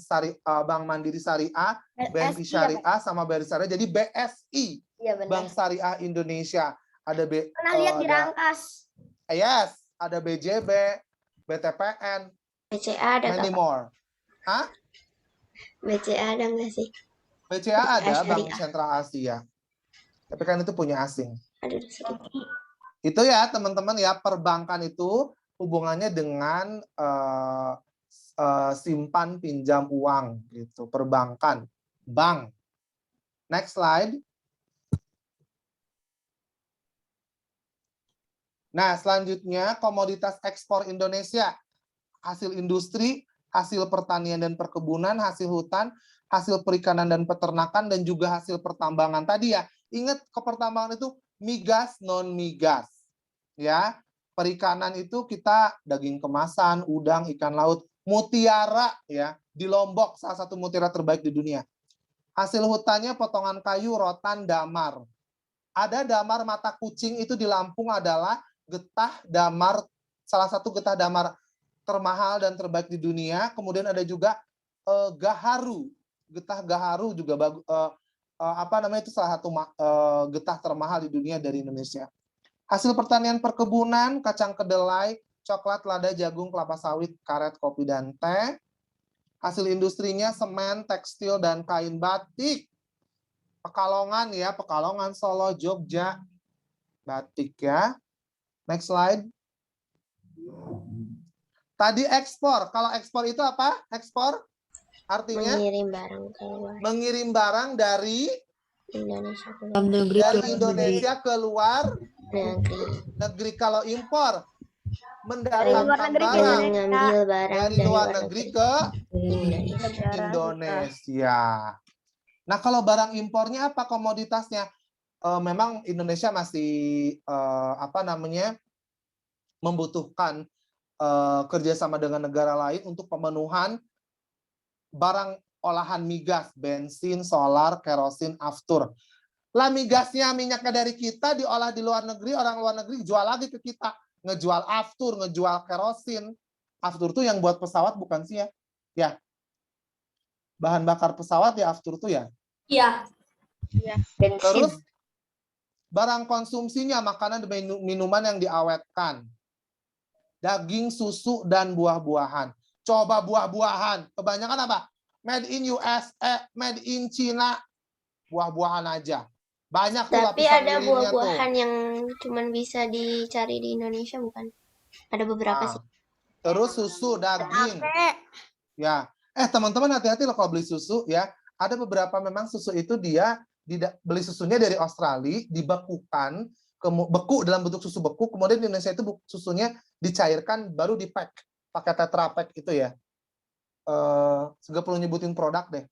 Mandiri Syariah, BNI Syariah, sama BRI Syariah, jadi BSI, Iya, Bank Syariah Indonesia. Ada pernah lihat di Rangkas. Yes, ada BJB, BTPN, BCA ada many nggak, Pak? more. Hah? BCA ada nggak sih? BCA ada, BCA Bank Syariah. Sentral Asia. Tapi kan itu punya asing. Ada sedikit. Itu ya teman-teman ya, perbankan itu hubungannya dengan simpan pinjam uang gitu, perbankan, bank. Next slide. Nah, selanjutnya komoditas ekspor Indonesia, hasil industri, hasil pertanian dan perkebunan, hasil hutan, hasil perikanan dan peternakan, dan juga hasil pertambangan tadi ya. Ingat, ke pertambangan itu migas, non migas. Ya, perikanan itu kita daging kemasan, udang, ikan laut, mutiara ya, di Lombok salah satu mutiara terbaik di dunia. Hasil hutannya potongan kayu, rotan, damar. Ada damar mata kucing itu di Lampung adalah getah damar, salah satu getah damar termahal dan terbaik di dunia. Kemudian ada juga gaharu, getah gaharu juga bagus. Itu salah satu getah termahal di dunia dari Indonesia. Hasil pertanian perkebunan, kacang kedelai, coklat, lada, jagung, kelapa sawit, karet, kopi, dan teh. Hasil industrinya semen, tekstil, dan kain batik. Pekalongan ya, Pekalongan, Solo, Jogja, batik ya. Next slide. Tadi ekspor. Kalau ekspor itu apa? Ekspor artinya Mengirim barang keluar mengirim barang dari Indonesia ke Indonesia ke luar negeri. negeri. Kalau impor, Dari luar mendatangkan negeri ke barang Indonesia. Mengambil barang dari luar negeri ke Indonesia. Indonesia. Nah, kalau barang impornya apa komoditasnya? Memang Indonesia masih membutuhkan kerjasama dengan negara lain untuk pemenuhan barang olahan migas, bensin, solar, kerosin, aftur. Lah migasnya, minyaknya dari kita diolah di luar negeri, orang luar negeri jual lagi ke kita, ngejual aftur, ngejual kerosin. Aftur tuh yang buat pesawat bukan sih ya? Ya. Bahan bakar pesawat ya aftur tuh ya. Iya. Terus barang konsumsinya, makanan dan minuman yang diawetkan. Daging, susu, dan buah-buahan. Coba buah-buahan. Kebanyakan apa? Made in USA, made in China. Buah-buahan aja. Banyak tuh Tapi lapisan ada lilinnya buah-buahan tuh. yang cuman bisa dicari di Indonesia, bukan? Ada beberapa Nah, sih. terus susu, daging. Ya. Teman-teman hati-hati loh kalau beli susu ya. Ada beberapa memang susu itu dia beli susunya dari Australia, dibekukan, beku dalam bentuk susu beku, kemudian di Indonesia itu susunya dicairkan baru di-pack pakai Tetra Pak itu ya. Segala perlu nyebutin produk deh.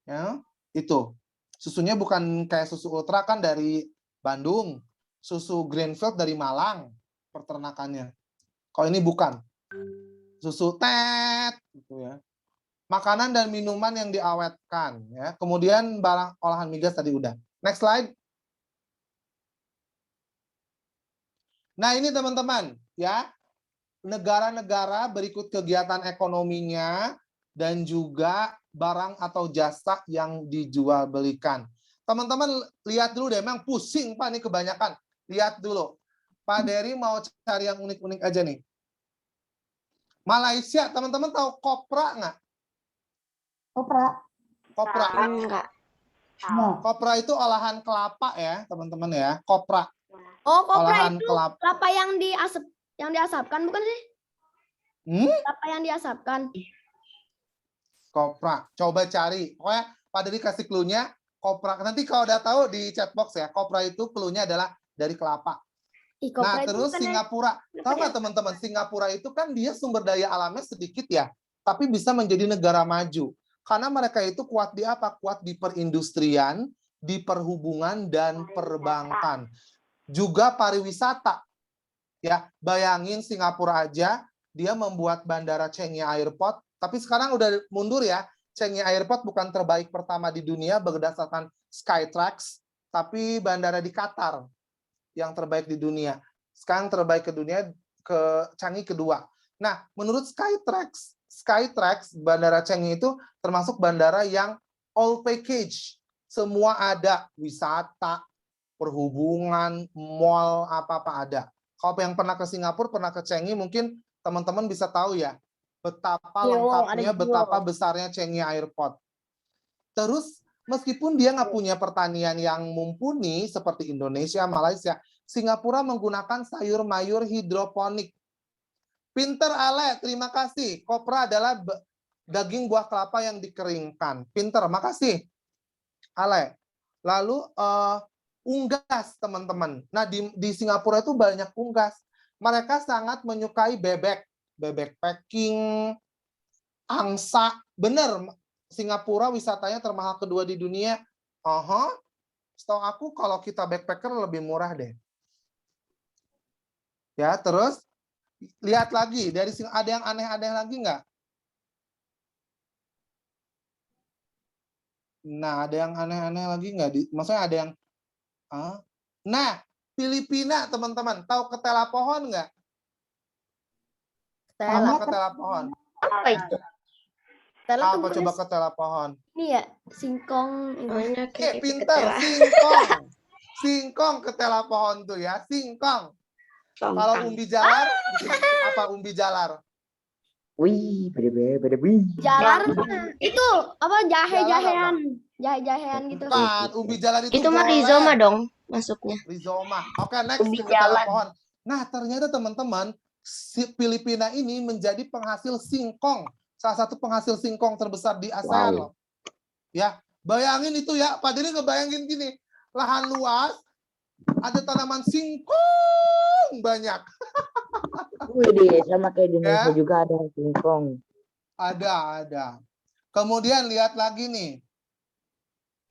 Ya, itu. Susunya bukan kayak susu Ultra kan dari Bandung, susu Greenfield dari Malang peternakannya. Kalau ini bukan. Susu tet gitu ya. Makanan dan minuman yang diawetkan ya. Kemudian barang olahan migas tadi udah. Next slide. Nah, ini teman-teman ya. Negara-negara berikut kegiatan ekonominya dan juga barang atau jasa yang dijual belikan. Teman-teman lihat dulu deh, memang pusing Pak ini kebanyakan. Lihat dulu. Pak Dery mau cari yang unik-unik aja nih. Malaysia, teman-teman tahu kopra nggak? Kopra. Enggak. Kopra itu olahan kelapa ya, teman-teman ya. Kopra. Oh, kopra Olahan itu kelapa. kelapa yang diasapkan bukan sih? Kelapa yang diasapkan. Kopra. Coba cari. Pokoknya Pak Dery kasih clue-nya kopra. Nanti kalau udah tahu di chat box ya. Kopra itu clue-nya adalah dari kelapa. Nah, terus Singapura. Tahu nggak teman-teman, Singapura itu kan dia sumber daya alamnya sedikit ya, tapi bisa menjadi negara maju. Karena mereka itu kuat di apa? Kuat di perindustrian, di perhubungan, dan perbankan. Juga pariwisata. Ya, bayangin Singapura aja, dia membuat bandara Changi Airport, tapi sekarang udah mundur ya. Changi Airport bukan terbaik pertama di dunia berdasarkan Skytrax, tapi bandara di Qatar yang terbaik di dunia. Sekarang terbaik ke dunia, ke Changi kedua. Nah, menurut Skytrax, bandara Changi itu termasuk bandara yang all package. Semua ada, wisata, perhubungan, mall, apa-apa ada. Kalau yang pernah ke Singapura, pernah ke Changi, mungkin teman-teman bisa tahu ya, betapa lengkapnya, betapa besarnya Changi Airport. Terus, meskipun dia nggak punya pertanian yang mumpuni seperti Indonesia, Malaysia, Singapura menggunakan sayur mayur hidroponik. Pinter Ale, terima kasih. Kopra adalah daging buah kelapa yang dikeringkan. Pinter, makasih Ale. Lalu unggas teman-teman. Nah di Singapura itu banyak unggas. Mereka sangat menyukai bebek packing, angsa. Bener, Singapura wisatanya termahal kedua di dunia. Setahu aku kalau kita backpacker lebih murah deh. Ya, terus lihat lagi dari ada yang aneh-aneh lagi nggak? Nah, ada yang aneh-aneh lagi nggak? Maksudnya ada yang Nah, Filipina teman-teman, tahu ketela pohon nggak? Apa ketela pohon? Apa itu? Ketela Apa tuh coba ketela pohon? ini ya, singkong. Banyak kayak Pinter, ketela. singkong. Singkong ketela pohon tuh ya, singkong. Kalau Tongkang. umbi jalar, apa umbi jalar? Wih, beda. Jalar itu apa jahe-jahean. Jalar Jahe-jahean gitu. Kan, umbi jalar itu Itu mah golen. rizoma dong masuknya. Rizoma. Oke, next Umbi ketela jalan. pohon. Nah, ternyata teman-teman, si Filipina ini menjadi penghasil singkong. Salah satu penghasil singkong terbesar di ASEAN loh. Ya, bayangin itu ya, Pak Diri ngebayangin gini. Lahan luas, ada tanaman singkong banyak. Wih, sama kayak di Indonesia Ya. juga ada singkong. Ada. Kemudian lihat lagi nih.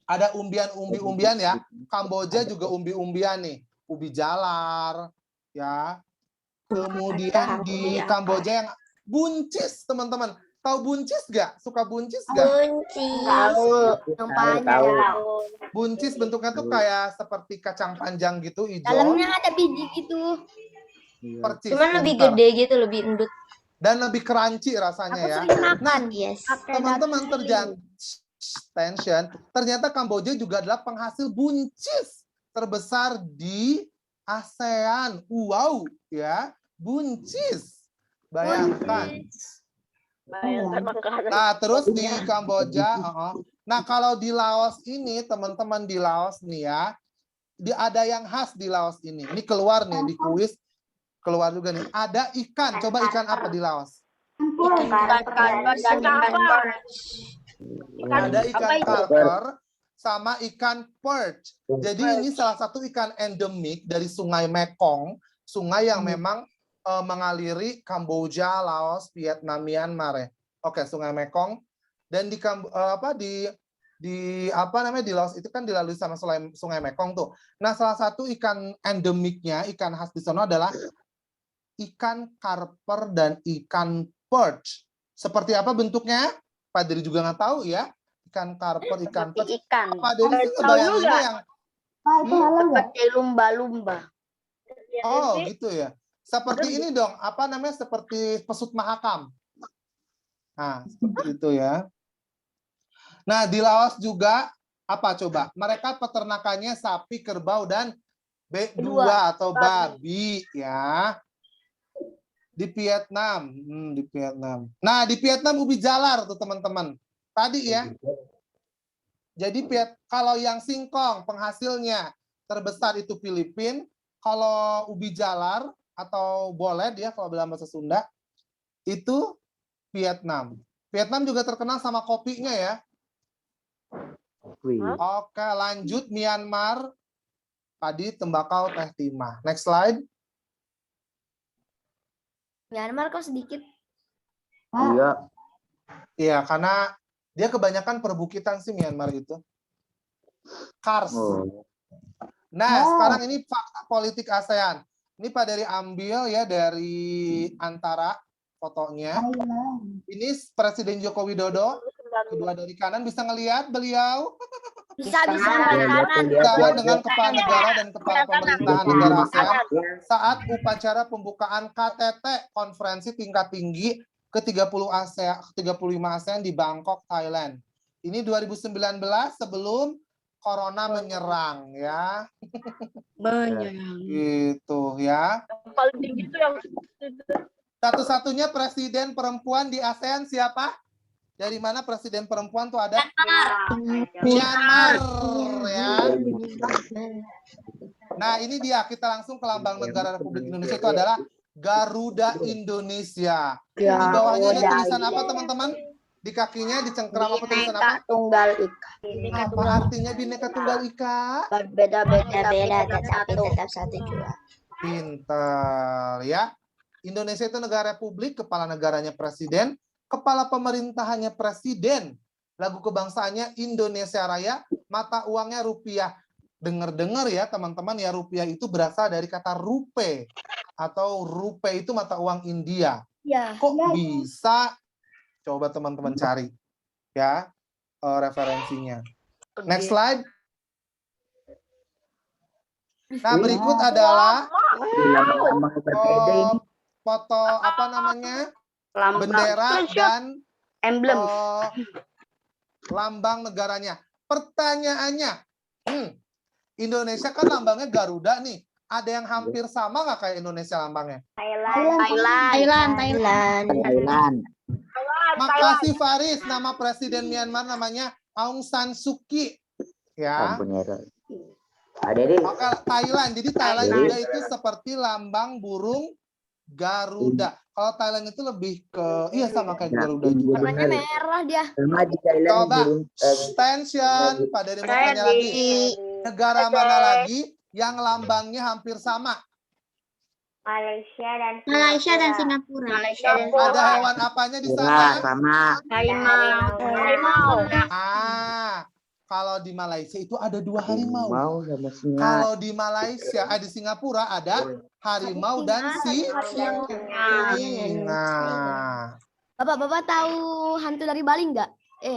Ada umbi-umbian ya. Kamboja juga umbi-umbian nih. Ubi jalar, ya. Kemudian di Kamboja yang buncis, teman-teman. Tahu buncis nggak? Suka buncis nggak? Buncis. Yang panjang. Buncis bentuknya tuh kayak seperti kacang panjang gitu, hijau. Dalamnya ada biji gitu. Percis, Cuman lebih pinter. gede gitu, lebih endut. Dan lebih crunchy rasanya Aku ya. sering makan. Nah, Yes. teman-teman ternyata Kamboja juga adalah penghasil buncis terbesar di ASEAN. Wow, ya, buncis. Bayangkan. Nah, terus di Kamboja, nah kalau di Laos ini, teman-teman di Laos nih ya, ada yang khas di Laos ini. Ini keluar nih di kuis, keluar juga nih. Ada ikan. Coba ikan apa di Laos? Ada ikan karper sama ikan perch. Jadi ini salah satu ikan endemik dari Sungai Mekong, sungai yang memang mengaliri Kamboja, Laos, Vietnam, Myanmar ya. Oke, Sungai Mekong. Dan di di Laos itu kan dilalui sama Sungai Mekong tuh. Nah, salah satu ikan endemiknya, ikan khas di sana adalah ikan karper dan ikan perch. Seperti apa bentuknya? Pak Diri juga nggak tahu ya. Ikan karper, ikan perch. Pak Diri sih ngebayanginnya yang Seperti lumba-lumba. oh gitu ya. Seperti ini dong, apa namanya, seperti pesut mahakam. Nah, seperti itu ya. Nah, di Laos juga apa coba? Mereka peternakannya sapi, kerbau, dan B2 atau babi ya. Di Vietnam, di Vietnam. Nah, di Vietnam ubi jalar tuh teman-teman. Tadi ya. Jadi kalau yang singkong penghasilnya terbesar itu Filipina, kalau ubi jalar atau bolet ya kalau dalam bahasa Sunda itu Vietnam. Vietnam juga terkenal sama kopinya ya. Wih. Oke, lanjut Myanmar. Padi, tembakau, teh, timah. Next slide. Myanmar kok sedikit. Iya. Iya, karena dia kebanyakan perbukitan sih Myanmar itu. Kars. Nah, sekarang ini fakta politik ASEAN. Ini Pak Dery ambil ya dari antara fotonya. Ini Presiden Joko Widodo. Kedua dari kanan, bisa ngelihat beliau. Bisa kanan. Bersama dengan kepala negara dan kepala pemerintahan negara ASEAN saat upacara pembukaan KTT konferensi tingkat tinggi ke-30 ASEAN, 35 ASEAN di Bangkok, Thailand. Ini 2019 sebelum corona menyerang ya. Gitu ya. Paling tinggi itu yang Satu-satunya presiden perempuan di ASEAN siapa? Dari mana presiden perempuan tuh ada? Myanmar ya. Nah, ini dia, kita langsung ke lambang negara Republik Indonesia, itu adalah Garuda Indonesia. Di bawahnya ada tulisan apa, teman-teman? Di kakinya dicengkeram apa tulisan apa? Tunggal ika. Apa artinya Bhinneka Tunggal Ika? Beda-beda tapi tetap satu juga. Pintar ya. Indonesia itu negara republik, kepala negaranya presiden, kepala pemerintahannya presiden, lagu kebangsaannya Indonesia Raya, mata uangnya rupiah. Dengar-dengar ya teman-teman ya, rupiah itu berasal dari kata rupe, atau rupe itu mata uang India. Ya. Kok bisa? Coba teman-teman cari ya referensinya. Next slide. Nah, berikut adalah Lambang berbeda ini. foto apa namanya? Lambang. Bendera dan Emblem. lambang negaranya. Pertanyaannya, Indonesia kan lambangnya Garuda nih. Ada yang hampir sama nggak kayak Indonesia lambangnya? Thailand. Makasih Faris, nama Presiden Myanmar namanya Aung San Suu Kyi. Ya. Ada deh. Oke, Thailand. Jadi Thailand Jadi- juga itu seperti lambang burung Garuda. Kalau Thailand itu lebih ke, iya sama kayak Garuda juga. Warnanya merah dia. Sama di Thailand Coba, burung, tension. Pak Dery mau tanya lagi. Negara mana lagi yang lambangnya hampir sama? Malaysia dan Singapura. Ada hewan apanya di Pura sana? sama harimau. Kalau di Malaysia itu ada 2 harimau. mau sama singa. Kalau di Malaysia, di Singapura ada harimau dan singa. Bapak tahu hantu dari Bali nggak?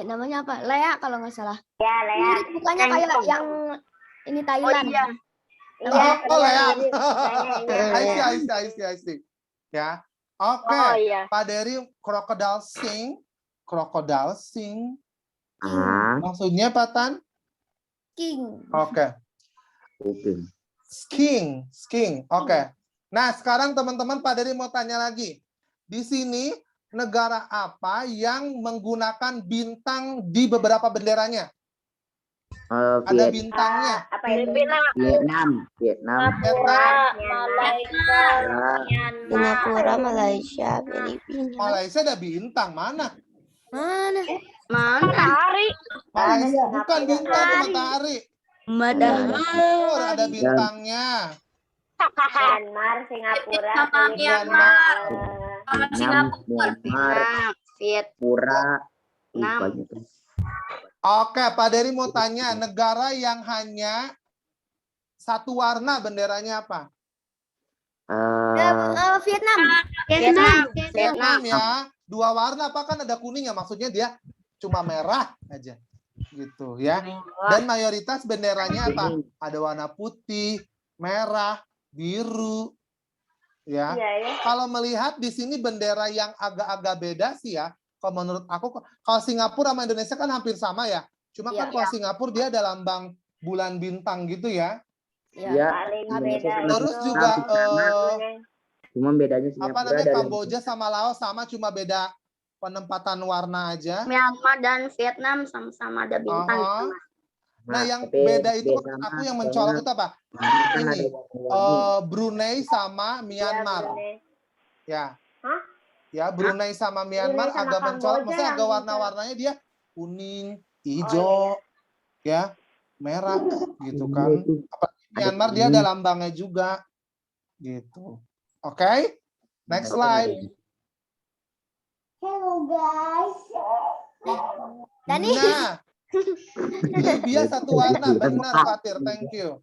Namanya apa? Lea kalau nggak salah. Ya, Lea. Mirip mukanya kayak yang ini Thailand. Oh, Lea. I see. Ya. Oke. Pak Dery, crocodile sing. Maksudnya Pak Tan? King. Oke. King. Oke. Nah, sekarang teman-teman Pak Dery mau tanya lagi. Di sini negara apa yang menggunakan bintang di beberapa benderanya? Ada bintangnya. Vietnam. Singapura, Malaysia, Filipina. Malaysia ada bintang mana? Mana? Malaysia bukan bintang, itu matahari. Oh, ada bintangnya. Myanmar, Singapura, Myanmar. Myanmar, Pura. Oke, Pak Dery mau tanya, negara yang hanya satu warna benderanya apa? Vietnam ya. 2 warna apa kan ada kuningnya, maksudnya dia cuma merah aja. Gitu ya. Dan mayoritas benderanya apa? Ada warna putih, merah, biru. Ya. Kalau melihat di sini bendera yang agak-agak beda sih ya. Kalau menurut aku, kalau Singapura sama Indonesia kan hampir sama ya. Cuma kan kalau Singapura dia ada lambang bulan bintang gitu ya. Terus juga cuma bedanya apa namanya, Kamboja sama Laos sama, cuma beda penempatan warna aja. Myanmar dan Vietnam sama-sama ada bintang. Nah, yang beda itu aku yang mencolok itu apa? Ini Brunei sama Myanmar. Ya. Ya, Brunei sama Myanmar agak mencolok, maksudnya agak warna-warnanya dia kuning, hijau, ya, merah gitu kan. Myanmar dia ada lambangnya juga. Gitu. Oke? Next slide. Hello guys. Nah, Libya satu warna, benar Fatir, thank you.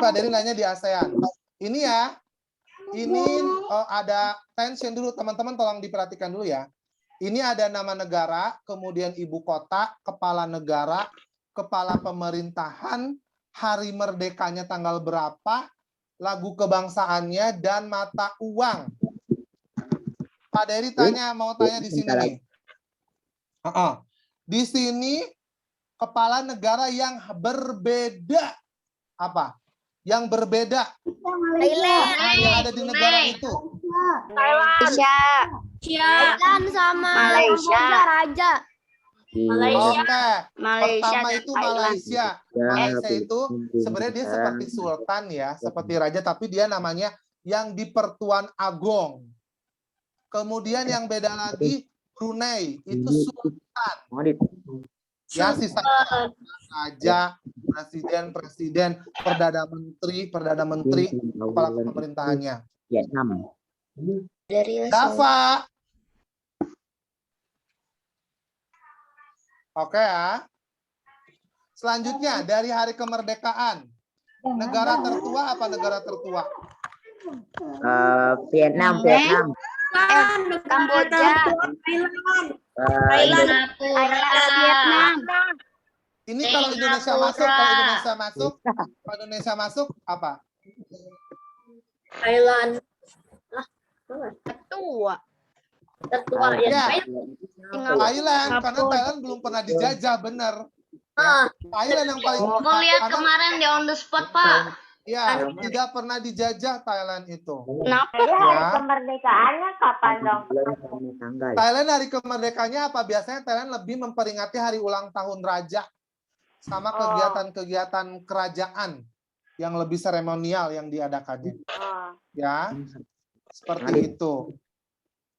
Pak Dery nanya di ASEAN. Ini ya, ini ada tension dulu, teman-teman tolong diperhatikan dulu ya. Ini ada nama negara, kemudian ibu kota, kepala negara, kepala pemerintahan, hari merdekanya tanggal berapa, lagu kebangsaannya, dan mata uang. Pak Dery mau tanya di sini nih. Di sini kepala negara yang berbeda apa? Yang berbeda. Thailand. Yang ada di negara itu. Thailand sama Malaysia. Raja. Oke. Pertama itu Malaysia. Malaysia itu sebenarnya dia seperti sultan ya, seperti raja, tapi dia namanya yang di Pertuan Agong. Kemudian yang beda lagi Brunei, itu sultan. Ya, sisanya raja, presiden, perdana menteri, kepala pemerintahannya. Vietnam. Dari Dava. Oke ya. Selanjutnya dari hari kemerdekaan. Negara tertua apa negara tertua? Vietnam, Vietnam. Kamboja, Indonesia. Vietnam, Ini kalau Indonesia masuk, kalau Indonesia masuk apa? Thailand. tua, Tertua Ya, Singapura. Thailand, karena Thailand belum pernah dijajah, bener. Thailand yang paling Aku lihat karena- kemarin di on the spot, Pak. ya, tidak pernah dijajah Thailand itu. Kenapa? Ya. Kemerdekaannya kapan dong? Tanggal. Thailand hari kemerdekaannya apa? Biasanya Thailand lebih memperingati hari ulang tahun raja sama kegiatan-kegiatan kerajaan yang lebih seremonial yang diadakannya. Ya, seperti itu.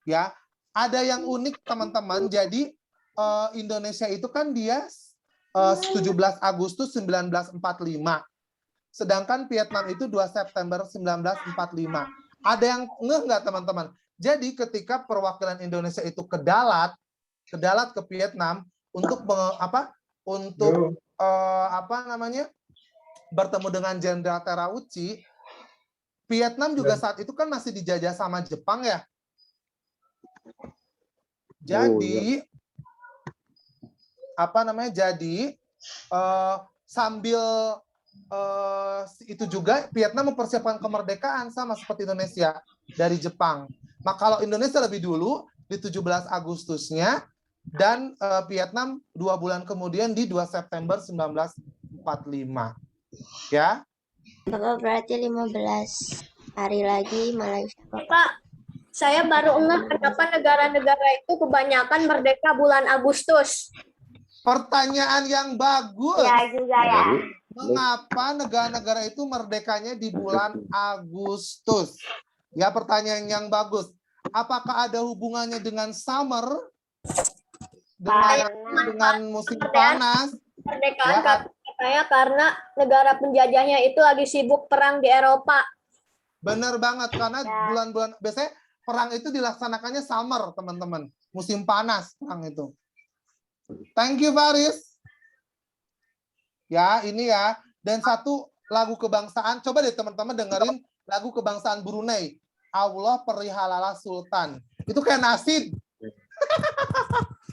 Ya, ada yang unik teman-teman. Jadi Indonesia itu kan dia 17 Agustus 1945. Sedangkan Vietnam itu 2 September 1945. Ada yang ngeh nggak teman-teman? Jadi ketika perwakilan Indonesia itu ke Dalat ke Vietnam untuk bertemu dengan Jenderal Terauchi, Vietnam juga saat itu kan masih dijajah sama Jepang ya. Jadi sambil itu juga Vietnam mempersiapkan kemerdekaan sama seperti Indonesia dari Jepang. Maka kalau Indonesia lebih dulu di 17 Agustusnya dan Vietnam 2 bulan kemudian di 2 September 1945. Ya. Bapak berarti 15 hari lagi Malaysia. Pak, saya baru ngeh kenapa negara-negara itu kebanyakan merdeka bulan Agustus. Pertanyaan yang bagus. Ya juga ya. Mengapa negara-negara itu merdekanya di bulan Agustus? Ya, pertanyaan yang bagus. Apakah ada hubungannya dengan summer? Dengan musim panas? Kemerdekaan Ya, katanya karena negara penjajahnya itu lagi sibuk perang di Eropa. benar banget, karena bulan-bulan biasanya perang itu dilaksanakannya summer, teman-teman. Musim panas perang itu. Thank you, Faris. Ya, ini ya. Dan satu lagu kebangsaan. Coba deh teman-teman dengerin lagu kebangsaan Brunei. Allah Perihalalah Sultan. Itu kayak nasid.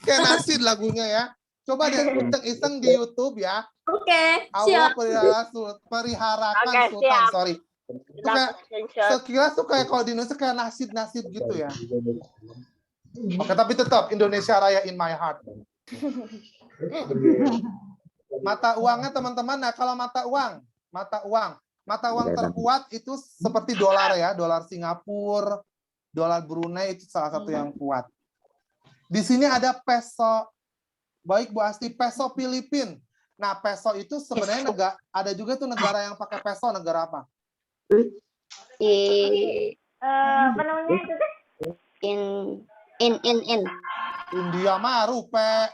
Kayak nasid lagunya ya. Coba deh iseng-iseng di YouTube ya. Oke, Allah siap. Perihalakan Oke, Sultan. siap. Sorry. Itu kayak, sekilas tuh kayak kalau di Indonesia kayak nasid-nasid gitu ya. Oke, tapi tetap Indonesia Raya in my heart. Mata uangnya teman-teman, nah kalau mata uang terkuat itu seperti dolar ya, dolar Singapura, dolar Brunei itu salah satu yang kuat. Di sini ada peso, baik Bu Asti, peso Filipin. Nah peso itu sebenarnya ada juga tuh negara yang pakai peso, negara apa? Apa namanya itu teh? India mah rupiah.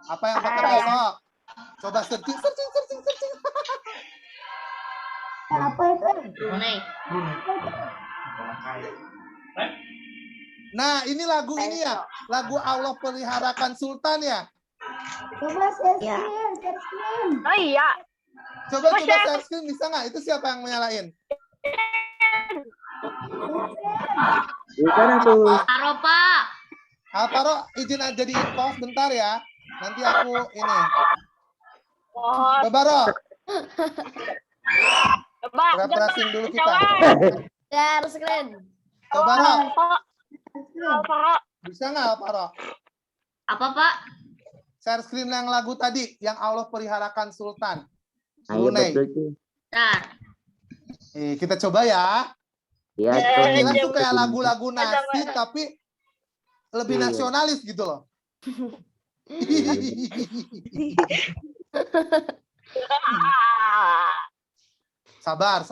Apa yang pakai peso? Coba searching. Apa itu? Brunei. Nah, ini lagu ini ya. Lagu Allah Peliharakan Sultan ya. Coba share Ya. screen. Oh iya, Coba share screen bisa nggak? Itu siapa yang menyalain? Bukan aku. Taro, Pak. Taro, izin aja di pause bentar ya. Nanti aku ini. Coba Ro. Coba. Refreshing dulu kita. share screen. Coba Ro. Alvaro. Bisa nggak Ro? Apa, Pak? Share screen yang lagu tadi, yang Allah Peliharakan Sultan. Ayo Brunei. betul tuh. Nah, Kita coba ya. Ya, Kira tuh kayak lagu-lagu nasi, tapi lebih Iya. nasionalis gitu loh. Sabar.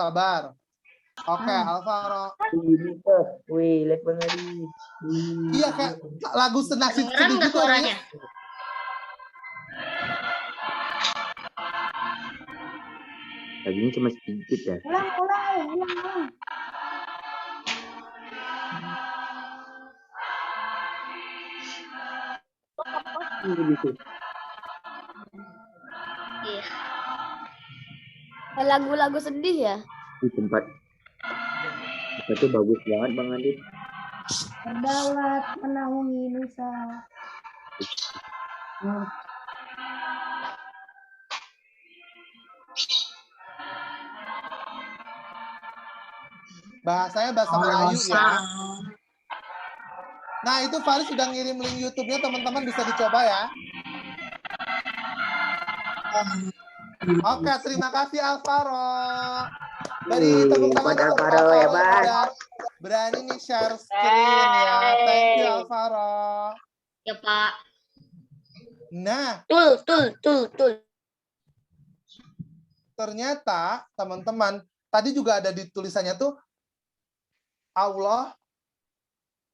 Oke, Alvaro. Ini tuh. Wih, lihat pengali. Iya, kayak lagu senasib kedengeran sedih nggak gitu. suaranya? Laginya cuma sedikit ya. Ulang. gitu. Iya. Kayak lagu-lagu sedih ya. Di tempat itu bagus banget Bang Andi. Berdaulat menaungi Nusa. Hmm. Bahasanya bahasa Melayu ya. Nah, itu Faris sudah ngirim link YouTube-nya, teman-teman bisa dicoba ya. Oke, terima kasih Alvaro. Beri tepuk tangan Buat untuk Alvaro, Alvaro hebat. yang udah berani nih share screen ya. Thank you Alvaro. Ya, Pak. Nah, Tul. ternyata teman-teman, tadi juga ada di tulisannya tuh, Allah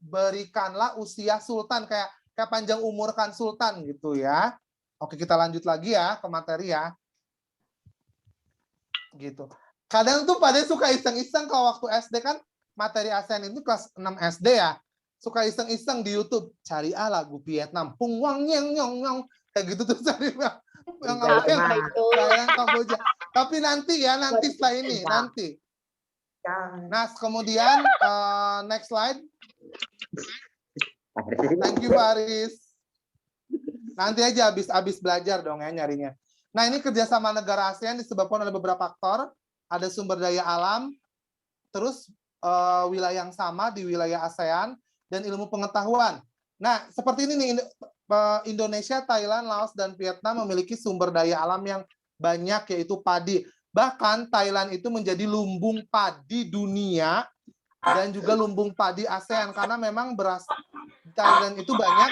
berikanlah usia sultan, kayak panjang umurkan sultan gitu ya. Oke, kita lanjut lagi ya ke materi ya. Gitu. Kadang tuh pada suka iseng-iseng kalau waktu SD kan, materi ASEAN itu kelas 6 SD ya. Suka iseng-iseng di YouTube, cari lagu Vietnam, pung wang nyong nyong nyong, kayak gitu tuh cari yang apa yang Kamboja. Tapi nanti ya, nanti setelah ini, nanti. Nah, kemudian next slide. Thank you Faris. Nanti aja habis belajar dong ya nyarinya. Nah, ini kerjasama negara ASEAN disebabkan oleh beberapa faktor. Ada sumber daya alam, terus wilayah yang sama di wilayah ASEAN, dan ilmu pengetahuan. Nah, seperti ini nih, Indonesia, Thailand, Laos, dan Vietnam memiliki sumber daya alam yang banyak, yaitu padi. Bahkan Thailand itu menjadi lumbung padi dunia, dan juga lumbung padi ASEAN, karena memang beras Thailand itu banyak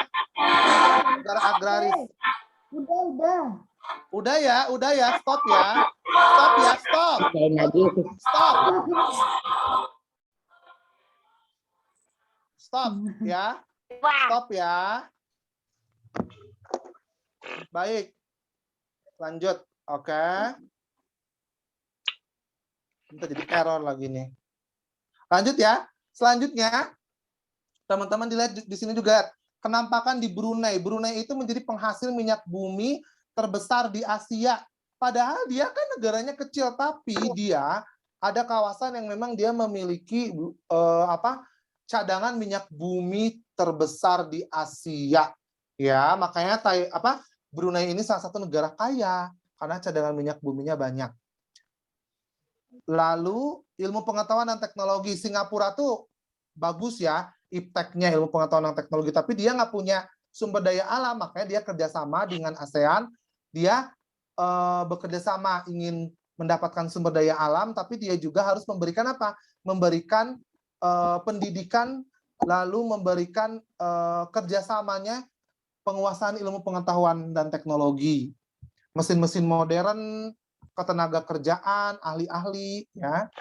negara agraris. Udah ya, stop ya. Stop. Lagi. Stop ya. Stop ya. Baik. Lanjut. Oke. Kita jadi error lagi nih. Lanjut ya. Selanjutnya, teman-teman dilihat di sini juga kenampakan di Brunei. Brunei itu menjadi penghasil minyak bumi terbesar di Asia. Padahal dia kan negaranya kecil, tapi dia ada kawasan yang memang dia memiliki cadangan minyak bumi terbesar di Asia. Ya, makanya Brunei ini salah satu negara kaya karena cadangan minyak buminya banyak. Lalu ilmu pengetahuan dan teknologi, Singapura tuh bagus ya, ipteknya ilmu pengetahuan dan teknologi, tapi dia nggak punya sumber daya alam, makanya dia kerjasama dengan ASEAN. Dia bekerja sama ingin mendapatkan sumber daya alam, tapi dia juga harus memberikan apa? Memberikan pendidikan, lalu memberikan kerjasamanya penguasaan ilmu pengetahuan dan teknologi, mesin-mesin modern, ketenaga kerjaan, ahli-ahli, ya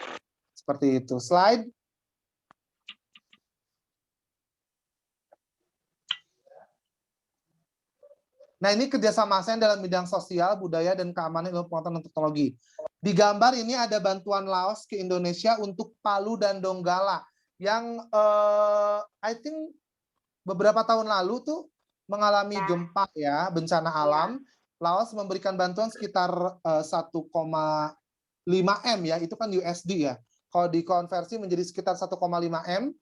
seperti itu. Slide. Nah, ini kerjasama ASEAN dalam bidang sosial, budaya, dan keamanan ilmu pengetahuan dan teknologi. Di gambar ini ada bantuan Laos ke Indonesia untuk Palu dan Donggala, yang I think beberapa tahun lalu tuh mengalami gempa ya, bencana alam. Laos memberikan bantuan sekitar 1,5 M ya, itu kan USD ya. Kalau dikonversi menjadi sekitar 1,5 M.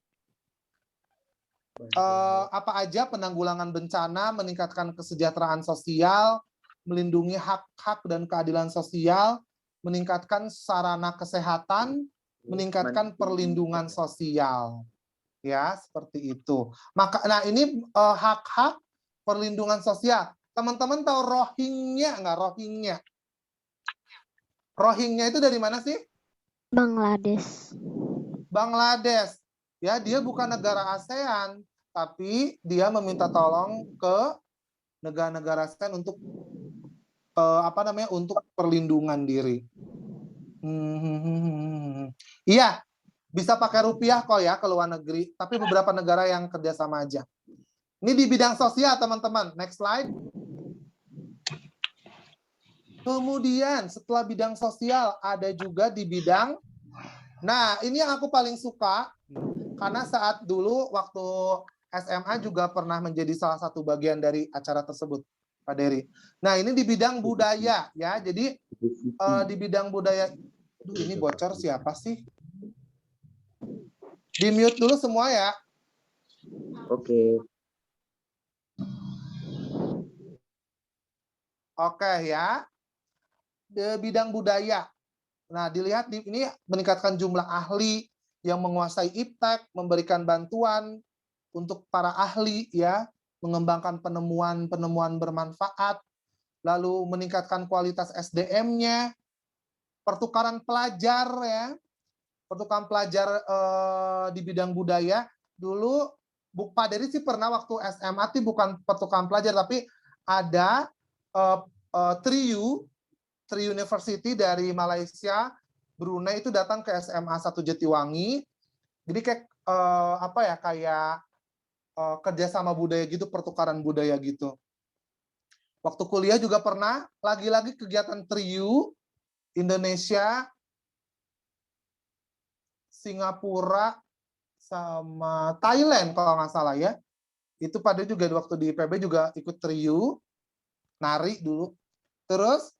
Apa aja penanggulangan bencana, meningkatkan kesejahteraan sosial, melindungi hak-hak dan keadilan sosial, meningkatkan sarana kesehatan, meningkatkan perlindungan sosial. Ya, seperti itu. Nah, ini hak-hak perlindungan sosial. Teman-teman tahu Rohingya nggak? Rohingya. Rohingya itu dari mana sih? Bangladesh. Bangladesh. Ya, dia bukan negara ASEAN, tapi dia meminta tolong ke negara-negara ASEAN untuk untuk perlindungan diri. Iya, bisa pakai rupiah kok ya ke luar negeri, tapi beberapa negara yang kerjasama aja. Ini di bidang sosial, teman-teman. Next slide. Kemudian setelah bidang sosial ada juga di bidang, nah ini yang aku paling suka. Karena saat dulu waktu SMA juga pernah menjadi salah satu bagian dari acara tersebut, Pak Dery. Nah, ini di bidang budaya ya. Jadi di bidang budaya, aduh ini bocor siapa sih? Di mute dulu semua ya. Oke. Oke ya. Di bidang budaya. Nah, dilihat ini meningkatkan jumlah ahli yang menguasai iptek, memberikan bantuan untuk para ahli ya, mengembangkan penemuan-penemuan bermanfaat, lalu meningkatkan kualitas SDM-nya, pertukaran pelajar ya, pertukaran pelajar di bidang budaya. Dulu Pak Dery sih pernah waktu SMA sih bukan pertukaran pelajar, tapi ada TRIU University dari Malaysia, Brunei itu datang ke SMA 1 Jatiwangi. Jadi kayak kayak kerjasama budaya gitu, pertukaran budaya gitu. Waktu kuliah juga pernah, lagi-lagi kegiatan TRIU, Indonesia, Singapura, sama Thailand kalau nggak salah ya. Itu pada juga waktu di IPB juga ikut TRIU, nari dulu. Terus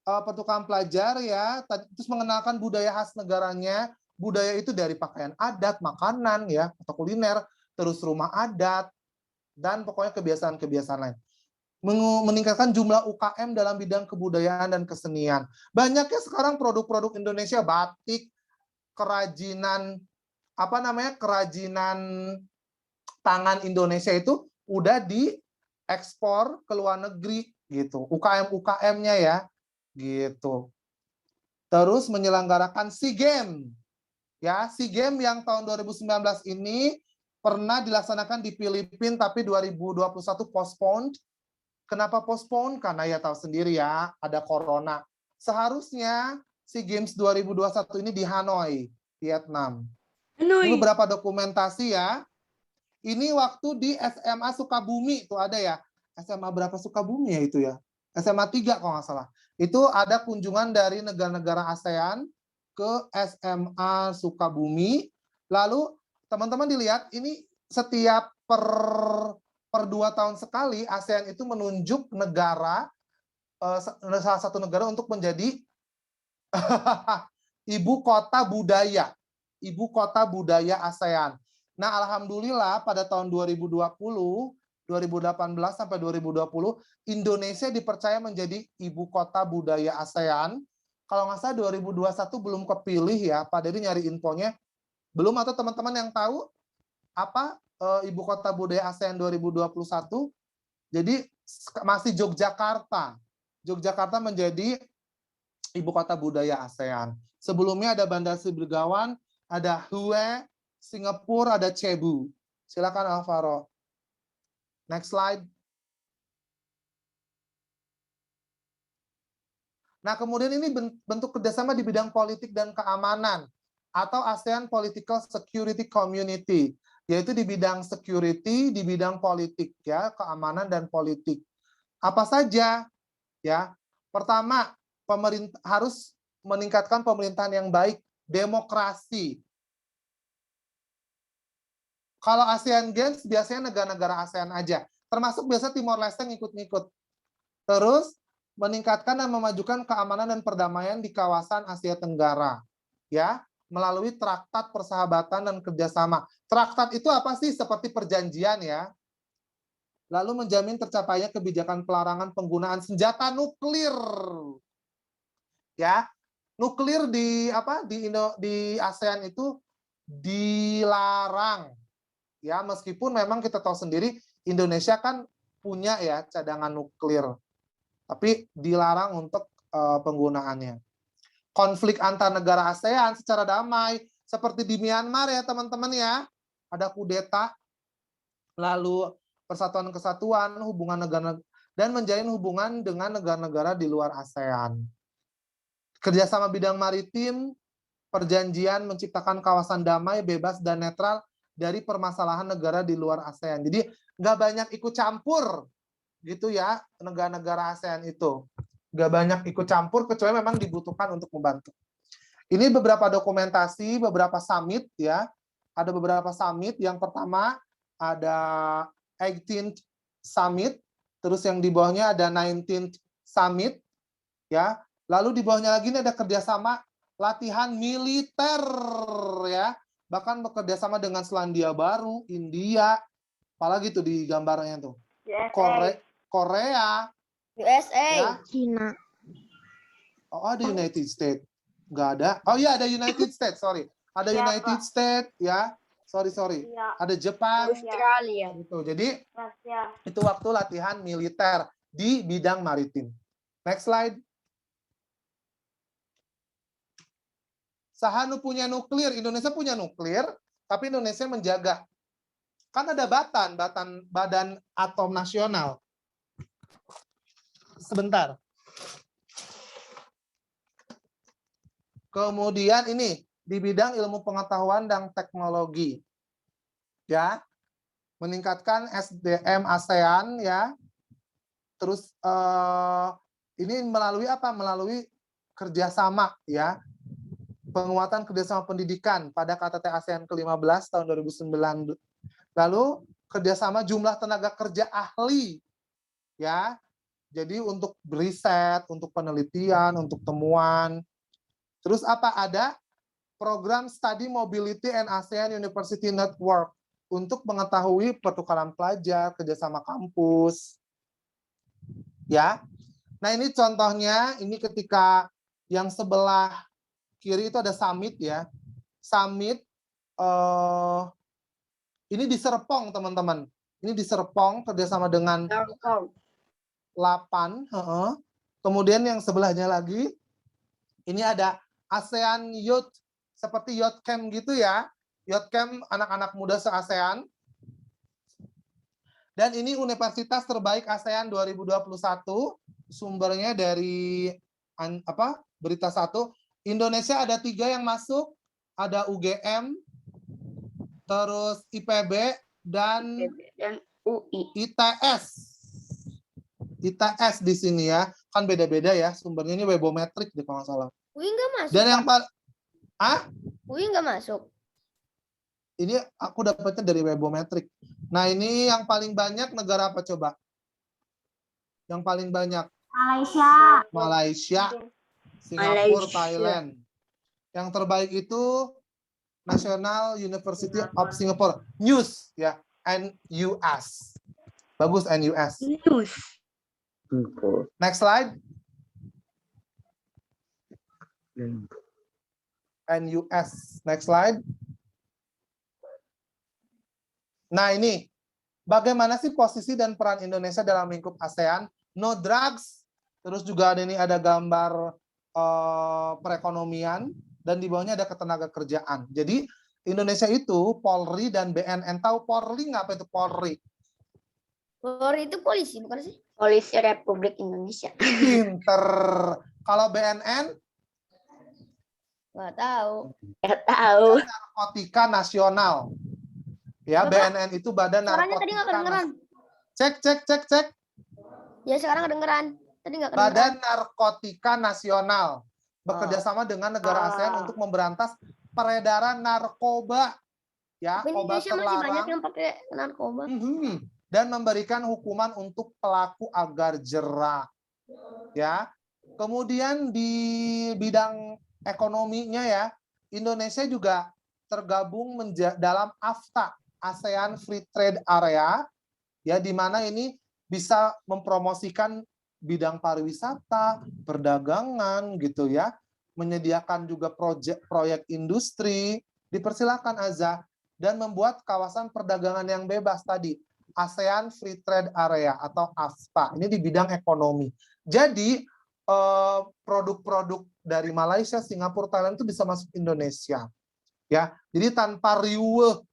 pertukaran pelajar ya, terus mengenalkan budaya khas negaranya. Budaya itu dari pakaian adat, makanan ya, atau kuliner, terus rumah adat, dan pokoknya kebiasaan-kebiasaan lain. Meningkatkan jumlah UKM dalam bidang kebudayaan dan kesenian. Banyaknya sekarang produk-produk Indonesia, batik, kerajinan kerajinan tangan Indonesia itu udah diekspor ke luar negeri gitu. UKM-UKM-nya ya gitu. Terus menyelenggarakan SEA Games. Ya, SEA Games yang tahun 2019 ini pernah dilaksanakan di Filipina tapi 2021 postpone. Kenapa postpone? Karena ya tahu sendiri ya, ada corona. Seharusnya SEA Games 2021 ini di Hanoi, Vietnam. Ini beberapa dokumentasi ya. Ini waktu di SMA Sukabumi itu ada ya. SMA berapa Sukabumi ya itu ya? SMA 3 kalau nggak salah. Itu ada kunjungan dari negara-negara ASEAN ke SMA Sukabumi. Lalu teman-teman dilihat ini setiap per 2 tahun sekali ASEAN itu menunjuk negara, salah satu negara untuk menjadi ibu kota budaya ASEAN. Nah, alhamdulillah pada tahun 2020, 2018 sampai 2020 Indonesia dipercaya menjadi ibu kota budaya ASEAN. Kalau nggak salah 2021 belum kepilih ya, Pak Dery nyari infonya. Belum atau teman-teman yang tahu apa ibu kota budaya ASEAN 2021? Jadi masih Yogyakarta. Yogyakarta menjadi ibu kota budaya ASEAN. Sebelumnya ada Bandar Sri Begawan, ada Hue, Singapura, ada Cebu. Silakan Alvaro. Next slide. Nah, kemudian ini bentuk kerjasama di bidang politik dan keamanan atau ASEAN Political Security Community, yaitu di bidang security, di bidang politik ya, keamanan dan politik. Apa saja? Ya, pertama, pemerintah harus meningkatkan pemerintahan yang baik, demokrasi. Kalau ASEAN Games biasanya negara-negara ASEAN aja, termasuk biasa Timor Leste ngikut-ngikut. Terus meningkatkan dan memajukan keamanan dan perdamaian di kawasan Asia Tenggara, ya, melalui traktat persahabatan dan kerjasama. Traktat itu apa sih? Seperti perjanjian ya. Lalu menjamin tercapainya kebijakan pelarangan penggunaan senjata nuklir. Ya, nuklir di ASEAN itu dilarang. Ya, meskipun memang kita tahu sendiri Indonesia kan punya ya cadangan nuklir. Tapi dilarang untuk penggunaannya. Konflik antar negara ASEAN secara damai, seperti di Myanmar ya teman-teman ya, ada kudeta, lalu persatuan kesatuan, hubungan negara, dan menjalin hubungan dengan negara-negara di luar ASEAN. Kerjasama bidang maritim, perjanjian menciptakan kawasan damai, bebas, dan netral dari permasalahan negara di luar ASEAN. Jadi nggak banyak ikut campur, gitu ya, negara-negara ASEAN itu. Nggak banyak ikut campur, kecuali memang dibutuhkan untuk membantu. Ini beberapa dokumentasi, beberapa summit ya, ada beberapa summit. Yang pertama ada 18th Summit, terus yang di bawahnya ada 19th Summit, ya. Lalu di bawahnya lagi ini ada kerjasama latihan militer, ya. Bahkan bekerja sama dengan Selandia Baru, India, apalagi tuh di gambarnya tuh. Korea, USA. ya. Cina. Oh, ada United States. Nggak ada. Oh iya, ada United States, sorry. Ada Ya, United Pak. States, ya. Sorry. Iya. Ada Jepang. Australia. Gitu. Jadi Ya. itu waktu latihan militer di bidang maritim. Next slide. Sahanu punya nuklir, Indonesia punya nuklir, tapi Indonesia menjaga. Kan ada Badan Atom Nasional. Sebentar. Kemudian ini di bidang ilmu pengetahuan dan teknologi. Ya. Meningkatkan SDM ASEAN, ya. Terus ini melalui apa? Melalui kerjasama, ya. Penguatan kerjasama pendidikan pada KTT ASEAN ke-15 tahun 2009. Lalu kerjasama jumlah tenaga kerja ahli, ya. Jadi untuk riset, untuk penelitian, untuk temuan. Terus apa? Ada program Study Mobility and ASEAN University Network untuk mengetahui pertukaran pelajar, kerjasama kampus, ya. Nah ini contohnya, ini ketika yang sebelah kiri itu ada summit, ya. Summit ini di Serpong, teman-teman. Ini di Serpong kerjasama dengan 8. Kemudian yang sebelahnya lagi, ini ada ASEAN Youth, seperti Youth Camp gitu, ya. Youth Camp anak-anak muda se-ASEAN. Dan ini Universitas Terbaik ASEAN 2021. Sumbernya dari Berita 1. Indonesia ada 3 yang masuk, ada UGM, terus IPB, dan UI. ITS. ITS di sini, ya. Kan beda-beda, ya. Sumbernya ini Webometric deh kalau nggak salah. UI nggak masuk. Dan yang UI nggak masuk. ini aku dapatnya dari Webometric. Nah, ini yang paling banyak negara apa coba? Yang paling banyak? Malaysia. Singapura, Thailand. Yang terbaik itu National University of Singapore, NUS, ya, NUS. Bagus NUS. Next slide. NUS. Next slide. Nah ini, bagaimana sih posisi dan peran Indonesia dalam lingkup ASEAN? No drugs. Terus juga ada gambar perekonomian, dan di bawahnya ada ketenaga kerjaan. Jadi Indonesia itu Polri dan BNN. Tahu Polri nggak apa itu Polri? Polri itu polisi, bukan sih? Polisi Republik Indonesia. Pinter. Kalau BNN? Nggak tahu. Nggak tahu. Narkotika Nasional. Ya, BNN itu Badan Suaranya tadi nggak kedengeran. Cek. Ya sekarang kedengeran. Tadi nggak kedengeran. Badan Narkotika Nasional bekerja sama dengan negara ASEAN untuk memberantas peredaran narkoba, ya, Tapi obat Indonesia masih banyak terlarang, yang pakai narkoba. dan memberikan hukuman untuk pelaku agar jera, ya. Kemudian di bidang ekonominya, ya, Indonesia juga tergabung dalam AFTA, ASEAN Free Trade Area, ya, di mana ini bisa mempromosikan bidang pariwisata, perdagangan, gitu, ya, menyediakan juga proyek industri, dipersilakan Azza, dan membuat kawasan perdagangan yang bebas tadi, ASEAN Free Trade Area atau AFTA. Ini di bidang ekonomi. Jadi produk-produk dari Malaysia, Singapura, Thailand itu bisa masuk Indonesia. Ya, jadi tanpa riuh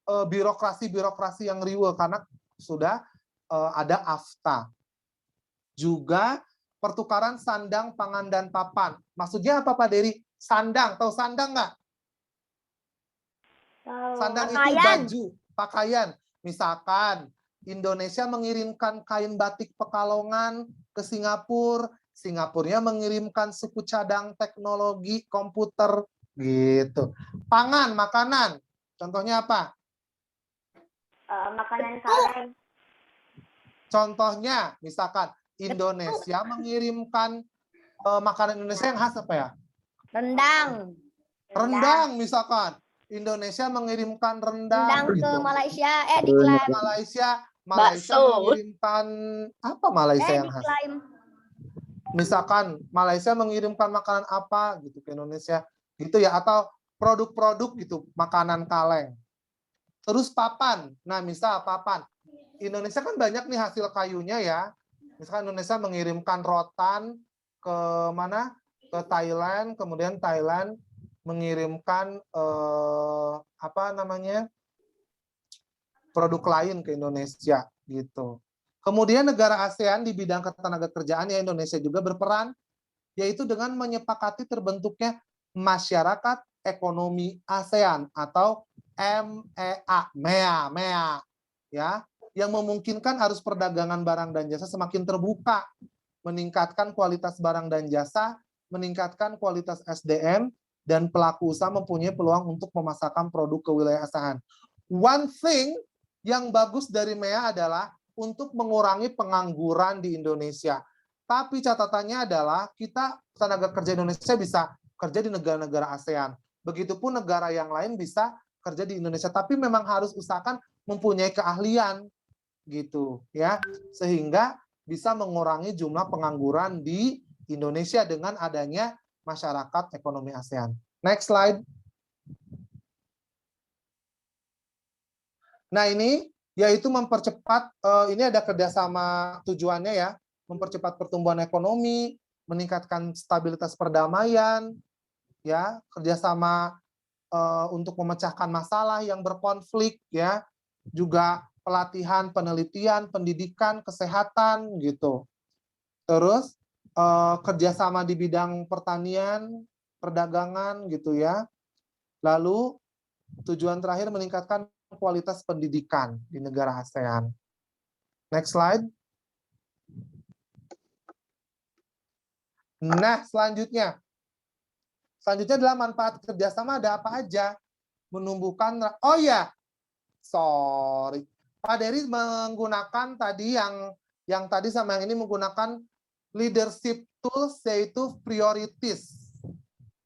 birokrasi yang riuh karena sudah ada AFTA. Juga pertukaran sandang, pangan, dan papan. Maksudnya apa, Pak Dery? Sandang, tahu sandang nggak? Sandang itu baju, pakaian. Misalkan Indonesia mengirimkan kain batik Pekalongan ke Singapura, Singapurnya mengirimkan suku cadang teknologi komputer, gitu. Pangan, makanan. Contohnya apa? Makanan kaleng. Contohnya, misalkan Indonesia mengirimkan makanan Indonesia yang khas apa ya? Rendang. Rendang, misalkan. Indonesia mengirimkan rendang. Rendang ke gitu. Malaysia. Diklaim. Malaysia Bakso. mengirimkan apa Malaysia yang khas? Diklaim. Misalkan Malaysia mengirimkan makanan apa gitu ke Indonesia, gitu ya, atau produk-produk gitu, makanan kaleng. Terus papan. Nah, misal papan. Indonesia kan banyak nih hasil kayunya ya. Misalkan Indonesia mengirimkan rotan ke mana? Ke Thailand, kemudian Thailand mengirimkan apa namanya? Produk lain ke Indonesia gitu. Kemudian negara ASEAN di bidang ketenagakerjaan ya Indonesia juga berperan, yaitu dengan menyepakati terbentuknya Masyarakat Ekonomi ASEAN atau MEA, ya, yang memungkinkan arus perdagangan barang dan jasa semakin terbuka, meningkatkan kualitas barang dan jasa, meningkatkan kualitas SDM, dan pelaku usaha mempunyai peluang untuk memasarkan produk ke wilayah ASEAN. One thing yang bagus dari MEA adalah untuk mengurangi pengangguran di Indonesia. Tapi catatannya adalah kita tenaga kerja Indonesia bisa kerja di negara-negara ASEAN. Begitupun negara yang lain bisa kerja di Indonesia. Tapi memang harus usahakan mempunyai keahlian gitu ya, sehingga bisa mengurangi jumlah pengangguran di Indonesia dengan adanya Masyarakat Ekonomi ASEAN. Next slide. Nah ini yaitu mempercepat, ini ada kerjasama tujuannya ya, mempercepat pertumbuhan ekonomi, meningkatkan stabilitas perdamaian, ya, kerjasama untuk memecahkan masalah yang berkonflik, ya, juga pelatihan, penelitian, pendidikan, kesehatan, gitu. Terus kerjasama di bidang pertanian, perdagangan, gitu ya. Lalu tujuan terakhir meningkatkan kualitas pendidikan di negara ASEAN. Next slide. Nah, selanjutnya adalah manfaat kerjasama ada apa aja? Menumbuhkan, oh ya, sorry. Pak Dery menggunakan tadi yang tadi sama yang ini menggunakan leadership tools yaitu priorities.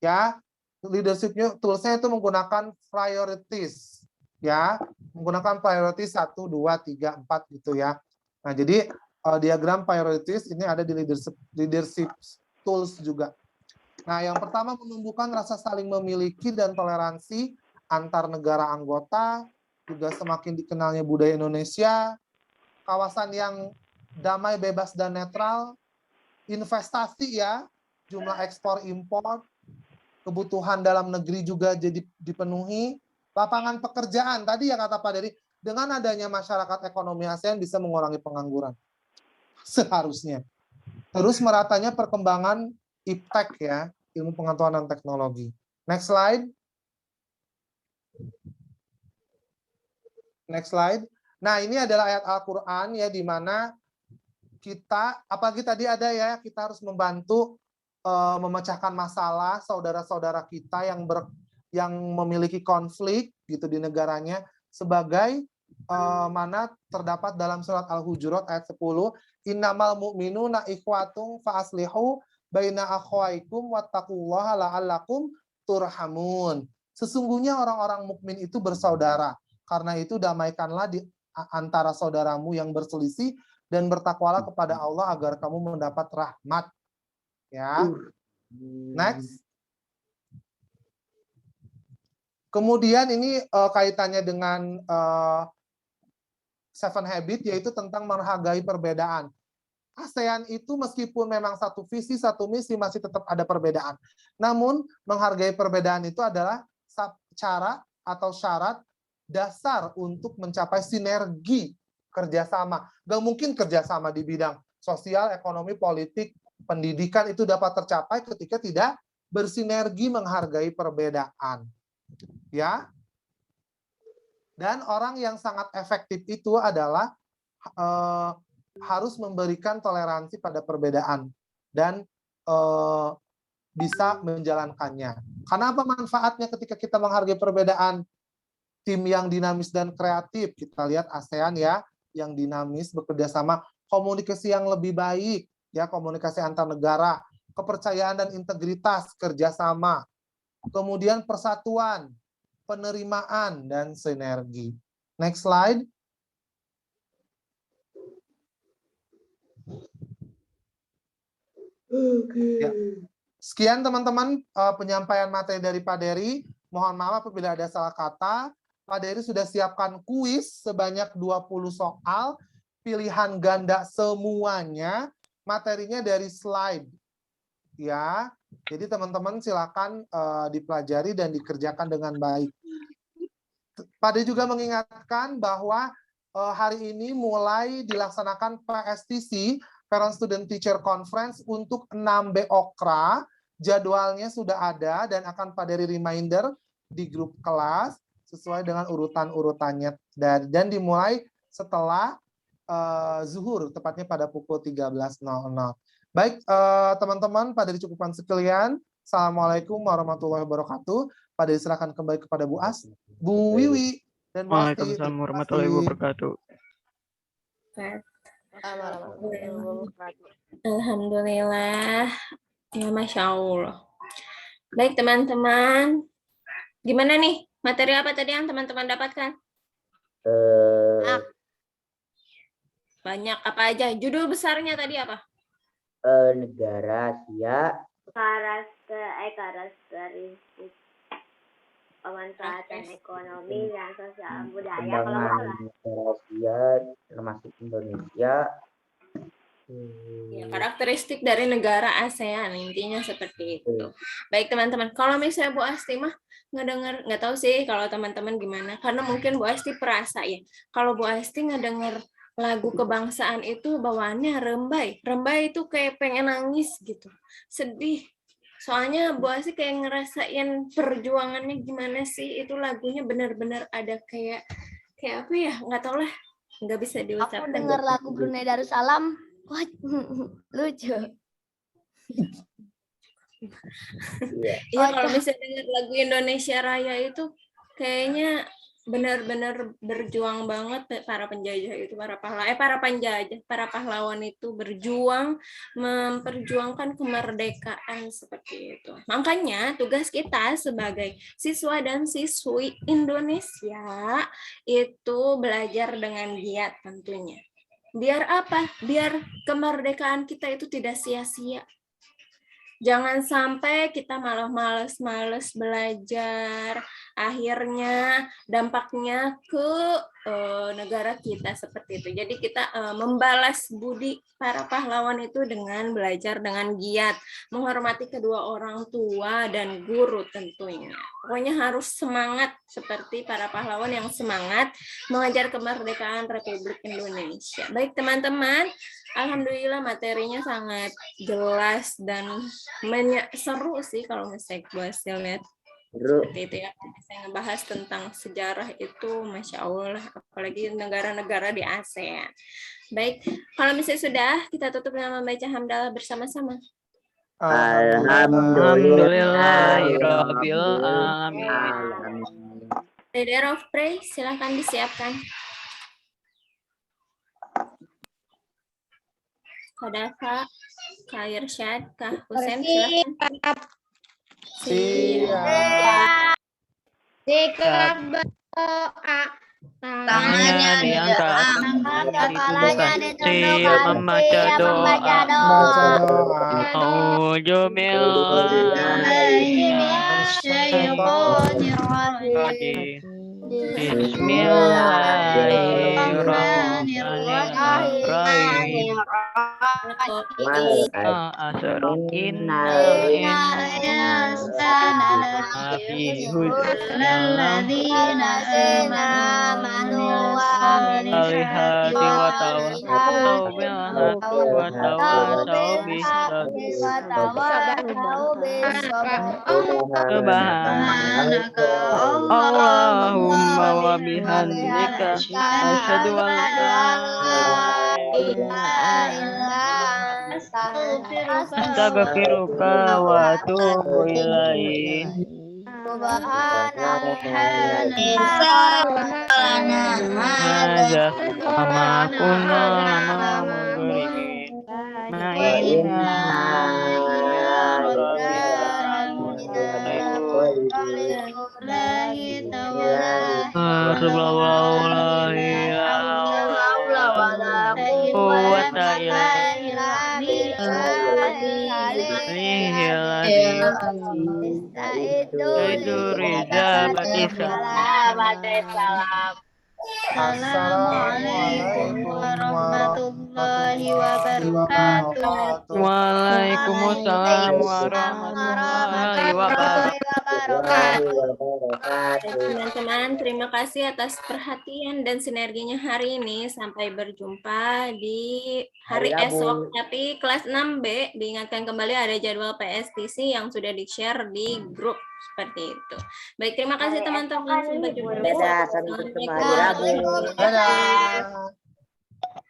Ya, leadership tools-nya itu menggunakan priorities. Ya, menggunakan priorities 1, 2, 3, 4 gitu ya. Nah, jadi diagram priorities ini ada di leadership tools juga. Nah, yang pertama menumbuhkan rasa saling memiliki dan toleransi antar negara anggota, juga semakin dikenalnya budaya Indonesia, kawasan yang damai, bebas, dan netral, investasi ya, jumlah ekspor impor, kebutuhan dalam negeri juga jadi dipenuhi, lapangan pekerjaan, tadi ya kata Pak Dery, dengan adanya masyarakat ekonomi ASEAN bisa mengurangi pengangguran. Seharusnya. Terus meratanya perkembangan iptek ya, ilmu pengetahuan dan teknologi. Next slide. Next slide. Nah, ini adalah ayat Al-Qur'an ya, di mana kita, apalagi tadi ada ya, kita harus membantu memecahkan masalah saudara-saudara kita yang memiliki konflik gitu di negaranya, sebagai mana terdapat dalam surat Al-Hujurat ayat 10, innamal mu'minuna ikhwatum fa aslihu baina akhwaikum wattaqullaha la'allakum turhamun. Sesungguhnya orang-orang mukmin itu bersaudara. Karena itu damaikanlah di antara saudaramu yang berselisih dan bertakwalah kepada Allah agar kamu mendapat rahmat. Ya. Next. Kemudian ini kaitannya dengan Seven Habits, yaitu tentang menghargai perbedaan. ASEAN itu meskipun memang satu visi, satu misi, masih tetap ada perbedaan. Namun, menghargai perbedaan itu adalah cara atau syarat dasar untuk mencapai sinergi kerjasama. Gak mungkin kerjasama di bidang sosial, ekonomi, politik, pendidikan itu dapat tercapai ketika tidak bersinergi menghargai perbedaan. Ya. Dan orang yang sangat efektif itu adalah harus memberikan toleransi pada perbedaan dan bisa menjalankannya. Karena apa manfaatnya ketika kita menghargai perbedaan? tim yang dinamis dan kreatif. Kita lihat ASEAN ya, yang dinamis, bekerja sama, komunikasi yang lebih baik, ya, komunikasi antar negara, kepercayaan dan integritas, kerjasama, kemudian persatuan, penerimaan, dan sinergi. Next slide. Ya. Sekian teman-teman penyampaian materi dari Pak Dery. Mohon maaf apabila ada salah kata. Pak Dery sudah siapkan kuis sebanyak 20 soal, pilihan ganda semuanya, materinya dari slide. Ya, jadi teman-teman silakan dipelajari dan dikerjakan dengan baik. Pak Dery juga mengingatkan bahwa hari ini mulai dilaksanakan PSTC, Parent Student Teacher Conference untuk 6B Okra. Jadwalnya sudah ada dan akan Pak Dery reminder di grup kelas sesuai dengan urutan-urutannya dan dimulai setelah zuhur, tepatnya pada pukul 13.00. Baik, teman-teman, Pak Dery cukupkan sekalian. Assalamualaikum warahmatullahi wabarakatuh. Pak Dery silakan kembali kepada Bu As, Bu Wiwi, dan Bu Asti. Waalaikumsalam warahmatullahi wabarakatuh. Alhamdulillah. Ya, Masya Allah. Baik, teman-teman. Gimana nih? Materi apa tadi yang teman-teman dapatkan? Banyak. Apa aja? Judul besarnya tadi apa? Negara Asia, Karakteristik pemanfaatan ekonomi dan sosial budaya. Kalau pengembangan nggak salah. negara Asia, termasuk Indonesia. Ya, karakteristik dari negara ASEAN, intinya seperti itu. Baik teman-teman, kalau misalnya Bu Asti mah ngedenger, nggak tahu sih kalau teman-teman gimana, karena mungkin Bu Asti perasa ya, kalau Bu Asti ngedenger lagu kebangsaan itu bawaannya rembai. Rembai itu kayak pengen nangis gitu, sedih. Soalnya Bu Asti kayak ngerasain perjuangannya gimana sih, itu lagunya benar-benar ada kayak apa ya, nggak tahu lah, nggak bisa diucapkan. Aku dengar lagu Brunei Darussalam, wah, lucu. Iya, kalau misalnya dengar lagu Indonesia Raya itu kayaknya benar-benar berjuang banget para penjajah itu, para pahlawan itu berjuang memperjuangkan kemerdekaan seperti itu. Makanya tugas kita sebagai siswa dan siswi Indonesia itu belajar dengan giat tentunya. Biar apa? Biar kemerdekaan kita itu tidak sia-sia. Jangan sampai kita malah males belajar, akhirnya dampaknya ke negara kita seperti itu. Jadi kita membalas budi para pahlawan itu dengan belajar dengan giat, menghormati kedua orang tua dan guru tentunya. Pokoknya harus semangat seperti para pahlawan yang semangat mengejar kemerdekaan Republik Indonesia. Baik teman-teman, alhamdulillah materinya sangat jelas dan seru sih kalau misalnya gue lihat. Seperti itu ya, saya ngebahas tentang sejarah itu, Masya Allah, apalagi negara-negara di ASEAN. Baik, kalau misalnya sudah, kita tutup dengan membaca hamdalah bersama-sama. Alhamdulillahirabbil alamin. Leader of Pray, silakan disiapkan. Kadafa, Kak Irsyad, Kak Husen, silakan. Siap. Sikap berdoa. Tangannya diangkat, Kepalanya ditundukkan. ditundukkan, Membaca siap membaca doa. doa. Auzubillahi Bismillahirrahmanirrahim. Allahumma wa bihamdika asyhadu an la ilaha illa anta astaghfiruka wa atubu ilaik. Subhanallah. haza ama kunna mabri ma inna Assalamualaikum warahmatullahi wabarakatuh. Waalaikumsalam warahmatullahi wabarakatuh. Baik, teman-teman, terima kasih atas perhatian dan sinerginya hari ini. Sampai berjumpa di hari esok. Tapi kelas 6B diingatkan kembali ada jadwal PSTC yang sudah di-share di grup seperti itu. Baik, terima kasih teman-teman. Sampai jumpa besok.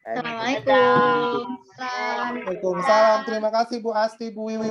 Assalamualaikum. Waalaikumsalam. Terima kasih Bu Asti, Bu Wiwi.